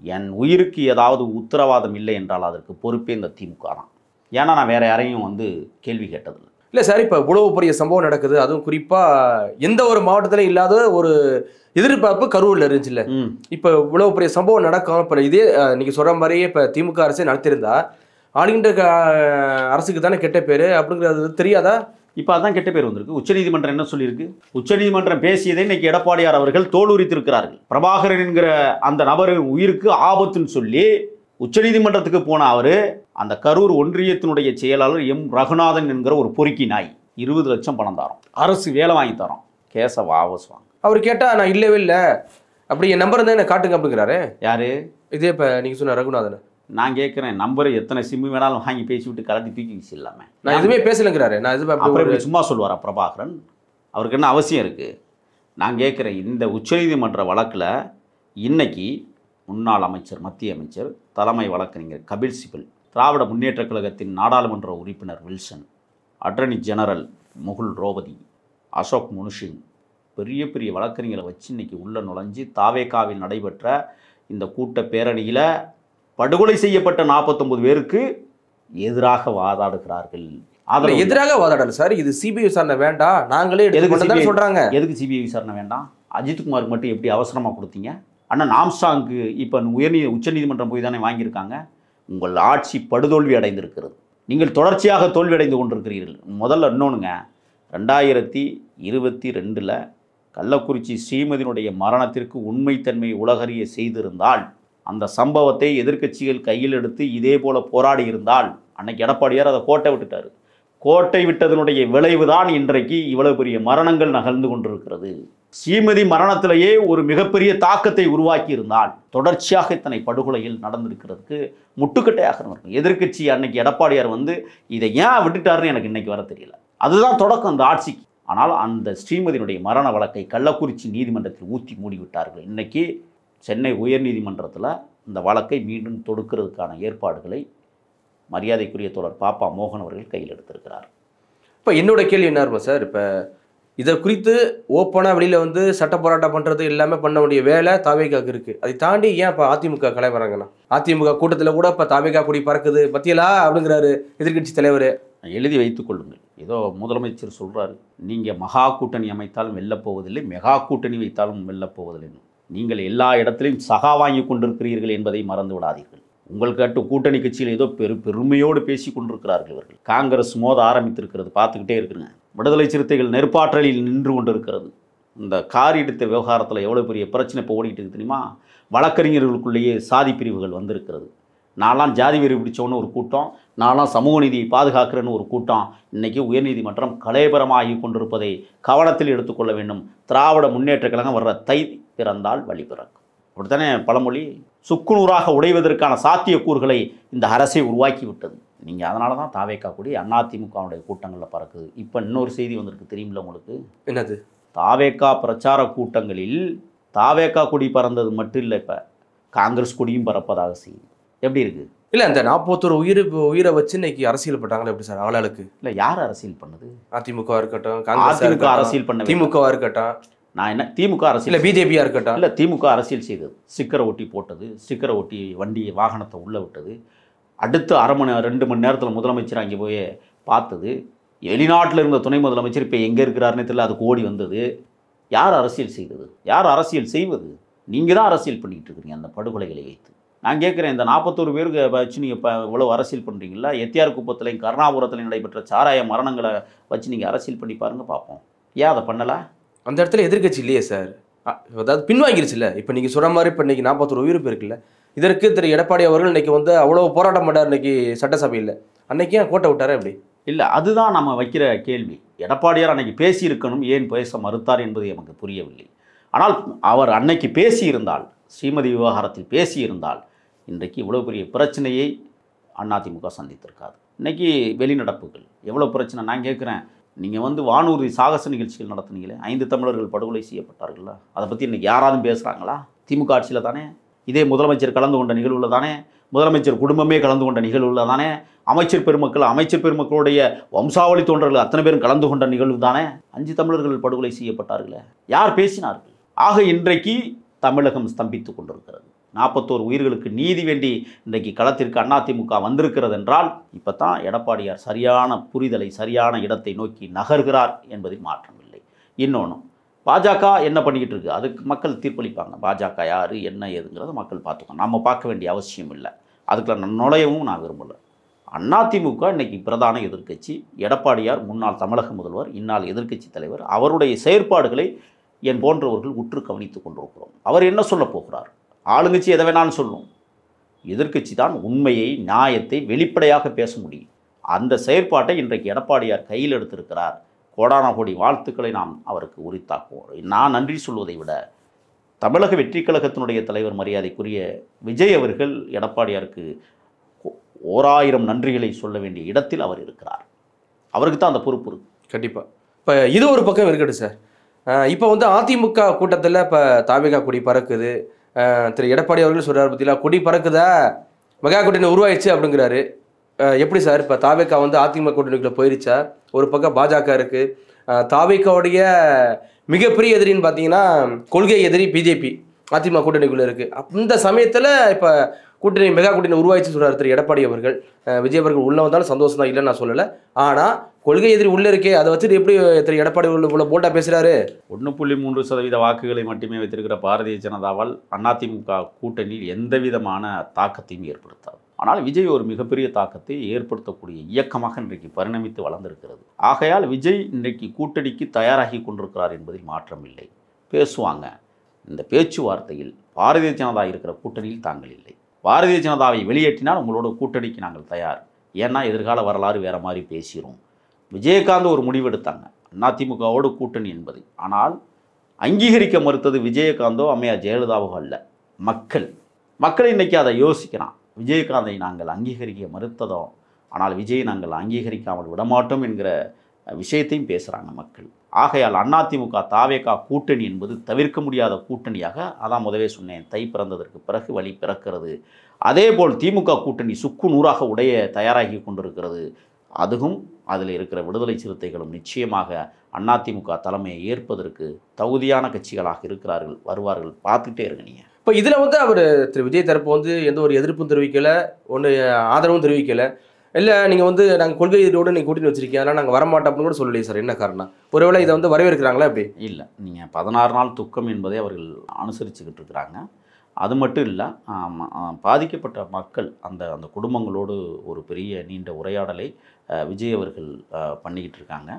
என் உயிருக்கு ஏதாவது உத்தரவாதம் இல்லை என்றால் அதற்கு பொறுப்பே இந்த திமுக தான். ஏன்னா நான் வேற யாரையும் கேள்வி கேட்டதில்லை. இல்லை சார், இப்போ இவ்வளவு பெரிய சம்பவம் நடக்குது, அதுவும் குறிப்பாக எந்த ஒரு மாவட்டத்திலும் இல்லாத ஒரு எதிர்பார்ப்பு கரூரில் இருந்துச்சுல்ல. இப்போ இவ்வளவு பெரிய சம்பவம் நடக்கும். இப்போ இதே நீங்கள் சொல்கிற மாதிரியே இப்போ திமுக அரசே நடத்தியிருந்தா ஆளுகின்ற அரசுக்கு தானே கெட்ட பேர் அப்படிங்கிறது தெரியாதா? இப்போ அதான் கெட்ட பேர் வந்திருக்கு. உச்சநீதிமன்றம் என்ன சொல்லியிருக்கு? உச்சநீதிமன்றம் பேசியதை இன்னைக்கு எடப்பாடியார் அவர்கள் தோலுரித்திருக்கிறார்கள். பிரபாகரன் என்கிற அந்த நபரின் உயிருக்கு ஆபத்துன்னு சொல்லி உச்சநீதிமன்றத்துக்கு போன அவர் அந்த கரூர் ஒன்றியத்தினுடைய செயலாளர் எம் ரகுநாதன் என்கிற ஒரு பொறுக்கி நாய் 20 லட்சம் பணம் தரோம், அரசு வேலை வாங்கி தரோம், கேஸை வாபஸ் வாங்க. அவர் கேட்டால் நான் இல்லவே இல்லை, அப்படி என் நம்பர் தான் என்ன காட்டுங்க அப்படிங்கிறாரு. யாரு? இதே இப்போ நீங்கள் சொன்ன ரகுநாதன். நான் கேட்குறேன், நம்பர் எத்தனை சிம்மு வேணாலும் வாங்கி பேசி விட்டு கலட்டி தூக்கி வீசி இல்லாமல் நான் எதுவுமே பேசலைங்கிறாரு. நான் எதுவுமே சும்மா சொல்லுவாரா பிரபாகரன்? அவருக்கு என்ன அவசியம் இருக்குது? நான் கேட்குறேன், இந்த உச்சநீதிமன்ற வழக்கில் இன்னைக்கு முன்னாள் அமைச்சர், மத்திய அமைச்சர், தலைமை வழக்கறிஞர் கபில் சிபல், திராவிட முன்னேற்ற கழகத்தின் நாடாளுமன்ற உறுப்பினர் வில்சன், அட்டர்னி ஜெனரல் முகுல் ரோபதி, அசோக் முனுஷின், பெரிய பெரிய வழக்கறிஞரை வச்சு இன்னைக்கு உள்ள நுழைஞ்சு தாவேகாவில் நடைபெற்ற இந்த கூட்ட பேரணியில் படுகொலை செய்யப்பட்ட 49 பேருக்கு எதிராக வாதாடுகிறார்கள். ஆதரவு எதிராக வாதாடல சார். இது சிபிஐ விசாரணை வேண்டாம், நாங்களே எடுத்துக்கொண்டு சொல்றாங்க. எதுக்கு சிபிஐ விசாரணை வேண்டாம்? அஜித்குமாருக்கு மட்டும் எப்படி அவசரமாக கொடுத்தீங்க? அண்ணன் ஆம்ஸ்ட்ராங்கு இப்போ உச்சநீதிமன்றம் போய் தானே வாங்கியிருக்காங்க. உங்கள் ஆட்சி படுதோல்வி அடைந்திருக்கிறது. நீங்கள் தொடர்ச்சியாக தோல்வி அடைந்து கொண்டிருக்கிறீர்கள். முதல்ல இன்னொன்றுங்க, 2022 கள்ளக்குறிச்சி ஸ்ரீமதியினுடைய மரணத்திற்கு உண்மைத்தன்மை உலகறிய செய்திருந்தால், அந்த சம்பவத்தை எதிர்க்கட்சிகள் கையில் எடுத்து இதே போல போராடி இருந்தால், அன்னைக்கு எடப்பாடியார் அதை கோட்டை விட்டுட்டார். கோட்டை விட்டதனுடைய விளைவு தான் இன்றைக்கு இவ்வளவு பெரிய மரணங்கள் நகர்ந்து கொண்டிருக்கிறது. ஸ்ரீமதி மரணத்திலேயே ஒரு மிகப்பெரிய தாக்கத்தை உருவாக்கி இருந்தால், தொடர்ச்சியாக இத்தனை படுகொலைகள் நடந்திருக்கிறதுக்கு முட்டுக்கட்டையாக இருக்கும். எதிர்க்கட்சி அன்னைக்கு எடப்பாடியார் இதை ஏன் விட்டுட்டாருன்னு எனக்கு இன்னைக்கு வர தெரியல. அதுதான் தொடக்கம் அந்த ஆட்சிக்கு. ஆனால் அந்த ஸ்ரீமதியினுடைய மரண வழக்கை கள்ளக்குறிச்சி நீதிமன்றத்தில் ஊற்றி மூடிவிட்டார்கள். இன்னைக்கு சென்னை உயர்நீதிமன்றத்தில் இந்த வழக்கை மீண்டும் தொடுக்கிறதுக்கான ஏற்பாடுகளை மரியாதைக்குரிய தோழர் பாப்பா மோகன் அவர்கள் கையில் எடுத்திருக்கிறார். இப்போ என்னோட கேள்வி என்ன இருக்கும் சார், இப்போ இதை குறித்து ஓப்பனாக வெளியில் சட்ட போராட்டம் பண்ணுறது எல்லாமே பண்ண வேண்டிய வேலை தாவேகாவுக்கு இருக்குது. அதை தாண்டி ஏன் இப்போ அதிமுக கலைவராங்கன்னா, அதிமுக கூட்டத்தில் கூட இப்போ தாவேகா கொடி பறக்குது பத்தியலா அப்படிங்கிறாரு எதிர்கட்சி தலைவர். எழுதி வைத்துக் கொள்ளுங்கள். ஏதோ முதலமைச்சர் சொல்கிறாரு, நீங்கள் மகா கூட்டணி அமைத்தாலும் வெல்லப்போவதில்லை, மெகா கூட்டணி வைத்தாலும் வெல்லப்போவதில்லை. நீங்கள் எல்லா இடத்திலையும் சகா வாங்கி கொண்டிருக்கிறீர்கள் என்பதை மறந்து விடாதீர்கள். உங்களுக்கு கூட்டணி கட்சியில் ஏதோ பெருமையோடு பேசி கொண்டிருக்கிறார்கள் இவர்கள். காங்கிரஸ் மோத ஆரம்பித்திருக்கிறது, பார்த்துக்கிட்டே இருக்குங்க. விடுதலை சிறுத்தைகள் நெருப்பாற்றலில் நின்று கொண்டிருக்கிறது. இந்த கார் எடுத்த விவகாரத்தில் எவ்வளோ பெரிய பிரச்சனை இப்போ ஓடிக்கிட்டு இருக்கு தெரியுமா? வழக்கறிஞர்களுக்குள்ளேயே சாதி பிரிவுகள் வந்திருக்கிறது. நான்லாம் ஜாதி வெறி பிடிச்சவன்னு ஒரு கூட்டம், நான்லாம் சமூக நீதியை பாதுகாக்கிறேன்னு ஒரு கூட்டம். இன்றைக்கி உயர்நீதிமன்றம் கலைபரமாகி கொண்டிருப்பதை கவனத்தில் எடுத்துக்கொள்ள வேண்டும். திராவிட முன்னேற்ற கழகம் வர்ற தை பிறந்தால் வழி பிறக்கும். அப்படித்தானே பழமொழி? சுக்குநூறாக உடைவதற்கான சாத்தியக்கூறுகளை இந்த அரசை உருவாக்கி விட்டது. நீங்கள் அதனால தான் தாவேகா கூடி அதிமுகவுடைய கூட்டங்களில் பறக்குது. இப்போ இன்னொரு செய்தி வந்திருக்கு தெரியுமில்ல உங்களுக்கு? என்னது? தாவேகா பிரச்சார கூட்டங்களில் தாவேகா கொடி பறந்தது மட்டும் இல்லை, இப்போ காங்கிரஸ் கொடியும் பறப்பதாக செய்தி. எப்படி இருக்குது? இல்லை, அந்த 41 உயிரை வச்சு இன்னைக்கு அரசியல் பண்ணாங்களே எப்படி சார் ஆளாளுக்கு? இல்லை, யார் அரசியல் பண்ணுது? அதிமுக இருக்கட்டும், அதிமுக அரசியல் பண்ண, திமுகவா இருக்கட்டும், நான் என்ன திமுக அரசியல் இல்லை பிஜேபியா இருக்கட்டும், இல்லை திமுக அரசியல் செய்தது. ஸ்டிக்கரை ஒட்டி போட்டது, ஸ்டிக்கரை ஒட்டி வண்டியை வாகனத்தை உள்ளே விட்டது, அடுத்து 2 மணி நேரத்தில் முதலமைச்சர் அங்கே போய் பார்த்தது, வெளிநாட்டில் இருந்த துணை முதலமைச்சர் இப்போ எங்கே இருக்கிறாருன்னு தெரியல, அதுக்கு ஓடி வந்தது. யார் அரசியல் செய்தது? யார் அரசியல் செய்வது? நீங்கள் தான் அரசியல் பண்ணிக்கிட்டு இருக்கிறீங்க அந்த படுகொலைகளை வைத்து. நான் கேட்குறேன், இந்த 41 பேருக்கு வச்சு நீங்கள் இப்போ இவ்வளோ அரசியல் பண்ணுறீங்களா? எத்தியார் குப்பத்திலையும் கருணாபுரத்திலையும் நடைபெற்ற சாராய மரணங்களை வச்சு நீங்கள் அரசியல் பண்ணி பாருங்கள் பார்ப்போம். ஏன் அதை பண்ணலை? அந்த இடத்துல எதிர்கட்சி இல்லையே சார், அதாவது பின்வாங்கிருச்சு இல்லை. இப்போ நீங்கள் சொல்கிற மாதிரி இப்போ இன்றைக்கி 41 உயிர் இருக்குல்ல, இதற்கு திரு எடப்பாடி அவர்கள் இன்றைக்கி அவ்வளோ போராட்டம் பண்ணார் இன்றைக்கி சட்டசபையில். அன்றைக்கி ஏன் கோட்டை விட்டார் அப்படி? இல்லை, அதுதான் நம்ம வைக்கிற கேள்வி. எடப்பாடியார் அன்னைக்கு பேசியிருக்கணும், ஏன் பேச மறுத்தார் என்பது எனக்கு புரியவில்லை. ஆனால் அவர் அன்னைக்கு பேசியிருந்தால், ஸ்ரீமதி விவகாரத்தில் பேசியிருந்தால், இன்றைக்கு இவ்வளோ பெரிய பிரச்சனையை அதிமுக சந்தித்திருக்காது. இன்றைக்கி வெளிநடப்புகள் எவ்வளோ பிரச்சனை. நான் கேட்குறேன், நீங்கள் வானூர்தி சாகச நிகழ்ச்சிகள் நடத்துனீங்களே, 5 தமிழர்கள் படுகொலை செய்யப்பட்டார்கள்ல, அதை பற்றி இன்றைக்கி யாராவது பேசுகிறாங்களா? திமுக ஆட்சியில் தானே. இதே முதலமைச்சர் கலந்து கொண்ட நிகழ்வில் தானே, முதலமைச்சர் குடும்பமே கலந்து கொண்ட நிகழ்வில் தானே, அமைச்சர் பெருமக்களுடைய வம்சாவளி தோன்றர்கள் அத்தனை பேரும் கலந்து கொண்ட நிகழ்வு தானே. 5 தமிழர்கள் படுகொலை செய்யப்பட்டார்களே, யார் பேசினார்கள்? ஆக இன்றைக்கு தமிழகம் ஸ்தம்பித்து கொண்டிருக்கிறது. 41 உயிர்களுக்கு நீதி வேண்டி இன்றைக்கு களத்திற்கு அதிமுக வந்திருக்கிறது என்றால், இப்போ தான் எடப்பாடியார் சரியான புரிதலை, சரியான இடத்தை நோக்கி நகர்கிறார் என்பதில் மாற்றமில்லை. இன்னொன்று, பாஜக என்ன பண்ணிக்கிட்டு இருக்குது, அதுக்கு மக்கள் தீர்ப்பளிப்பாங்க. பாஜக யார் என்ன ஏதுங்கிறத மக்கள் பார்த்துக்கோங்க, நம்ம பார்க்க வேண்டிய அவசியம் இல்லை. அதுக்குள்ள நுழையவும் நான் விரும்பலை. அதிமுக இன்றைக்கி பிரதான எதிர்க்கட்சி. எடப்பாடியார் முன்னாள் தமிழக முதல்வர், இந்நாள் எதிர்க்கட்சி தலைவர். அவருடைய செயற்பாடுகளை என் போன்றவர்கள் உற்று கவனித்துக் கொண்டிருக்கிறோம். அவர் என்ன சொல்ல போகிறார்? ஆளுங்கட்சி எதை வேணாலும் சொல்லும், எதிர்க்கட்சி தான் உண்மையை, நியாயத்தை வெளிப்படையாக பேச முடியும். அந்த செயற்பாட்டை இன்றைக்கு எடப்பாடியார் கையில் எடுத்திருக்கிறார். கோடான கோடி வாழ்த்துக்களை நாம் அவருக்கு உரித்தாக்குவோம். நான் நன்றி சொல்வதை விட, தமிழக வெற்றி கழகத்தினுடைய தலைவர் மரியாதைக்குரிய விஜய் அவர்கள் எடப்பாடியாருக்கு 1000 நன்றிகளை சொல்ல வேண்டிய இடத்தில் அவர் இருக்கிறார். அவருக்கு தான் அந்த பொறுப்பு இருக்குது. கண்டிப்பாக. இப்போ இது ஒரு பக்கம் இருக்கட்டும் சார். இப்போ அதிமுக கூட்டத்தில் இப்போ தாவேகா கொடி பறக்குது. திரு எடப்பாடி அவர்கள் சொல்கிறார், பற்றிலாம் கொடி பறக்குதா, மெகா கூட்டணி உருவாயிடுச்சு அப்படிங்கிறாரு. எப்படி சார் இப்போ தாவேகா அதிமுக கூட்டணிக்குள்ளே போயிருச்சா? ஒரு பக்கம் பாஜக இருக்குது. தாவேகாவுடைய மிகப்பெரிய எதிரின்னு பார்த்தீங்கன்னா கொள்கை எதிரி பிஜேபி அதிமுக கூட்டணிக்குள்ளே இருக்குது. அந்த சமயத்தில் இப்போ கூட்டணி மெகா கூட்டணி உருவாயிச்சு சொல்றாரு திரு எடப்பாடி அவர்கள். விஜய் அவர்கள் உள்ள வந்தாலும் சந்தோஷம் தான், இல்லைன்னு நான் சொல்லலை. ஆனால் கொள்கை எதிரி உள்ள இருக்கே, அதை வச்சுட்டு எப்படி திரு எடப்பாடி உள்ள போல்டா பேசுறாரு? 1.3% வாக்குகளை மட்டுமே வைத்திருக்கிற பாரதிய ஜனதாவால் அதிமுக கூட்டணியில் எந்த விதமான தாக்கத்தையும் ஏற்படுத்தாது. ஆனால் விஜய் ஒரு மிகப்பெரிய தாக்கத்தை ஏற்படுத்தக்கூடிய இயக்கமாக இன்றைக்கு பரிணமித்து வளர்ந்திருக்கிறது. ஆகையால் விஜய் இன்றைக்கு கூட்டணிக்கு தயாராகி கொண்டிருக்கிறார் என்பதில் மாற்றமில்லை. பேசுவாங்க. இந்த பேச்சுவார்த்தையில் பாரதிய ஜனதா இருக்கிற கூட்டணியில் தாங்கள் இல்லை. பாரதிய ஜனதாவை வெளியேற்றினால் உங்களோட கூட்டணிக்கு நாங்கள் தயார். ஏன்னா எதிர்கால வரலாறு வேறு மாதிரி பேசிடும். விஜயகாந்த் ஒரு முடிவெடுத்தாங்க அதிமுகவோடு கூட்டணி என்பதை. ஆனால் அங்கீகரிக்க மறுத்தது விஜயகாந்தோ அம்மையார் ஜெயலலிதாவோ அல்ல, மக்கள் இன்றைக்கி அதை யோசிக்கிறான். விஜயகாந்தை நாங்கள் அங்கீகரிக்க மறுத்ததோ, ஆனால் விஜயை நாங்கள் அங்கீகரிக்காமல் விடமாட்டோம் என்கிற விஷயத்தையும் பேசுகிறாங்க மக்கள். ஆகையால் அதிமுக தாவேகா கூட்டணி என்பது தவிர்க்க முடியாத கூட்டணியாக, அதான் முதவே சொன்னேன், தை பிறந்ததற்கு பிறகு வழி பிறக்கிறது. அதேபோல் திமுக கூட்டணி சுக்கு நூறாக உடைய தயாராகி கொண்டிருக்கிறது. அதுவும் அதில் இருக்கிற விடுதலை சிறுத்தைகளும் நிச்சயமாக அதிமுக தலைமையை ஏற்பதற்கு தகுதியான கட்சிகளாக இருக்கிறார்கள், வருவார்கள். பார்த்துட்டே இருங்க நீங்கள். இப்போ இதில் வந்து அவர் திரு விஜய் தரப்பு எந்த ஒரு எதிர்ப்பும் தெரிவிக்கலை, ஒன்று ஆதரவும் தெரிவிக்கலை. இல்லை நீங்கள் நாங்கள் கொள்கை எதிரோடு நீங்கள் கூட்டணி வச்சிருக்கீங்க, அதனால் நாங்கள் வரமாட்டோம் அப்படின்னு கூட சொல்லலையே சார். என்ன காரணம்? ஒருவேளை இதை வரவேற்கிறாங்களா? அப்படி இல்லை, நீங்கள் 16 நாள் துக்கம் என்பதை அவர்கள் அனுசரிச்சுக்கிட்டு இருக்கிறாங்க. அது மட்டும் இல்லை, பாதிக்கப்பட்ட மக்கள் அந்த குடும்பங்களோடு ஒரு பெரிய நீண்ட உரையாடலை விஜய் அவர்கள் பண்ணிக்கிட்டு இருக்காங்க.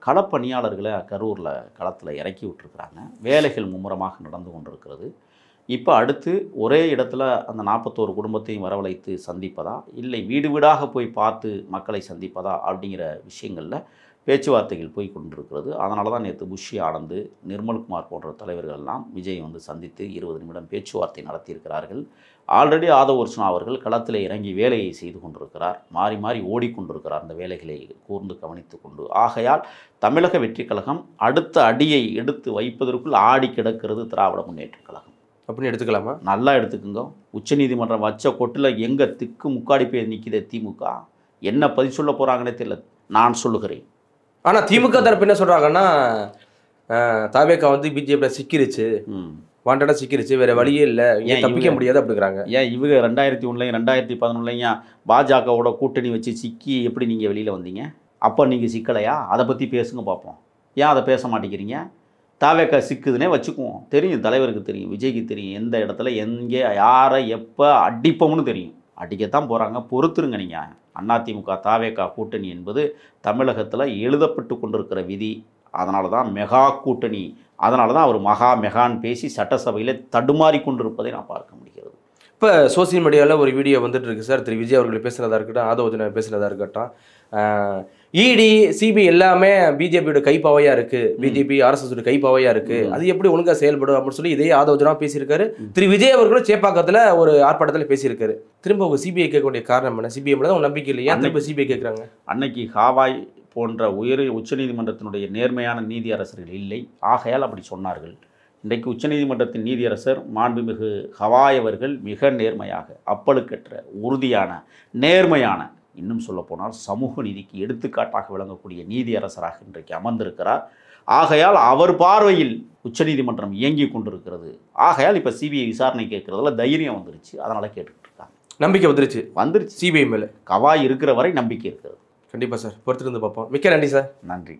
களப்பணியாளர்களை கரூரில் களத்தில் இறக்கி விட்டுருக்குறாங்க. வேலைகள் மும்முரமாக நடந்து கொண்டிருக்கிறது. இப்போ அடுத்து ஒரே இடத்துல அந்த 41 குடும்பத்தையும் வரவழைத்து சந்திப்பதா, இல்லை வீடு வீடாக போய் பார்த்து மக்களை சந்திப்பதா அப்படிங்கிற விஷயங்களில் பேச்சுவார்த்தைகள் போய் கொண்டிருக்கிறது. அதனால தான் நேற்று புஷி ஆனந்த், நிர்மல்குமார் போன்ற தலைவர்கள்லாம் விஜய் சந்தித்து 20 நிமிடம் பேச்சுவார்த்தை நடத்தியிருக்கிறார்கள். ஆல்ரெடி ஆதவ் அர்ஜுனா அவர்கள் களத்தில் இறங்கி வேலையை செய்து கொண்டிருக்கிறார். மாறி மாறி ஓடிக்கொண்டிருக்கிறார் அந்த வேலைகளை கூர்ந்து கவனித்து கொண்டு. ஆகையால் தமிழக வெற்றி கழகம் அடுத்த அடியை எடுத்து வைப்பதற்குள் ஆடி கிடக்கிறது திராவிட முன்னேற்ற கழகம் அப்படின்னு எடுத்துக்கலாமா? நல்லா எடுத்துக்குங்க. உச்சநீதிமன்றம் வச்ச கொட்டில் எங்கே திக்கு முக்காடி போய் நிற்கிது திமுக, என்ன பதில் சொல்ல போகிறாங்கன்னே தெரியல. நான் சொல்லுகிறேன். ஆனால் திமுக தரப்பு என்ன சொல்கிறாங்கன்னா, தாவேகா பிஜேபி சிக்கிருச்சு, வாண்டடாக சிக்கிருச்சு, வேறு வழியே இல்லை, ஏன் தப்பிக்க முடியாது அப்படிங்கிறாங்க. ஏன் இவங்க 2001 2011 பாஜகவோட கூட்டணி வச்சு சிக்கி எப்படி நீங்கள் வெளியில் வந்தீங்க? அப்போ நீங்கள் சிக்கலையா? அதை பற்றி பேசுங்க பார்ப்போம். ஏன் அதை பேச மாட்டேங்கிறீங்க? தாவேக்கா சிக்குதுன்னே வச்சுக்குவோம். தெரியும், தலைவருக்கு தெரியும், விஜய்க்கு தெரியும், எந்த இடத்துல எங்கே யாரை எப்போ அடிப்போம்னு தெரியும். அடிக்கத்தான் போகிறாங்க, பொறுத்துருங்க நீங்கள். அதிமுக தாவேக்கா கூட்டணி என்பது தமிழகத்தில் எழுதப்பட்டு கொண்டிருக்கிற விதி. அதனால தான் மெகா கூட்டணி, அதனால தான் அவர் மெகான்னு பேசி சட்டசபையில் தடுமாறி கொண்டிருப்பதை நான் பார்க்க முடிகிறது. இப்போ சோசியல் மீடியாவில் ஒரு வீடியோ வந்துட்டு இருக்கு சார். திரு விஜய் அவர்கள் பேசுனதாக இருக்கட்டும், ஆதவ் அர்ஜுனா பேசுனதாக இருக்கட்டும், இடி சிபிஐ எல்லாமே பிஜேபியோட கைப்பாவையாக இருக்குது, பிஜேபி ஆர்எஸ்எஸோட கைப்பாவையாக இருக்குது, அது எப்படி ஒழுங்காக செயல்படும் அப்படின்னு சொல்லி இதே ஆதவ் அர்ஜுனா பேசியிருக்காரு. திரு விஜய் அவர்களும் சேப்பாக்கத்தில் ஒரு ஆர்ப்பாட்டத்தில் பேசியிருக்காரு. திரும்ப அவங்க சிபிஐ கேட்கக்கூடிய காரணம் என்ன? சிபிஐ மேலே தான் நம்பிக்கை இல்லையா? திரும்ப சிபிஐ கேட்குறாங்க. அன்னைக்கு ஹாவாய் போன்ற உச்சநீதிமன்றத்தினுடைய நேர்மையான நீதியரசர்கள் இல்லை, ஆகையால் அப்படி சொன்னார்கள். இன்றைக்கு உச்சநீதிமன்றத்தின் நீதியரசர் மாண்புமிகு ஹவாய் அவர்கள் மிக நேர்மையாக, அப்பழுக்கற்ற, உறுதியான, நேர்மையான, இன்னும் சொல்லப்போனால் சமூக நீதிக்கு எடுத்துக்காட்டாக விளங்கக்கூடிய நீதியரசராக இன்றைக்கு அமர்ந்திருக்கிறார். ஆகையால் அவர் பார்வையில் உச்சநீதிமன்றம் இயங்கி கொண்டிருக்கிறது. ஆகையால் இப்போ சிபிஐ விசாரணை கேட்குறதுல தைரியம் வந்துருச்சு, அதனால் கேட்டுக்கிட்டு இருக்காங்க. நம்பிக்கை வந்துருச்சு சிபிஐ மேலே. ஹவாய் இருக்கிற வரை நம்பிக்கை இருக்கிறது. கண்டிப்பாக சார், பொறுத்திருந்து பார்ப்போம். மிக்க நன்றி சார். நன்றி.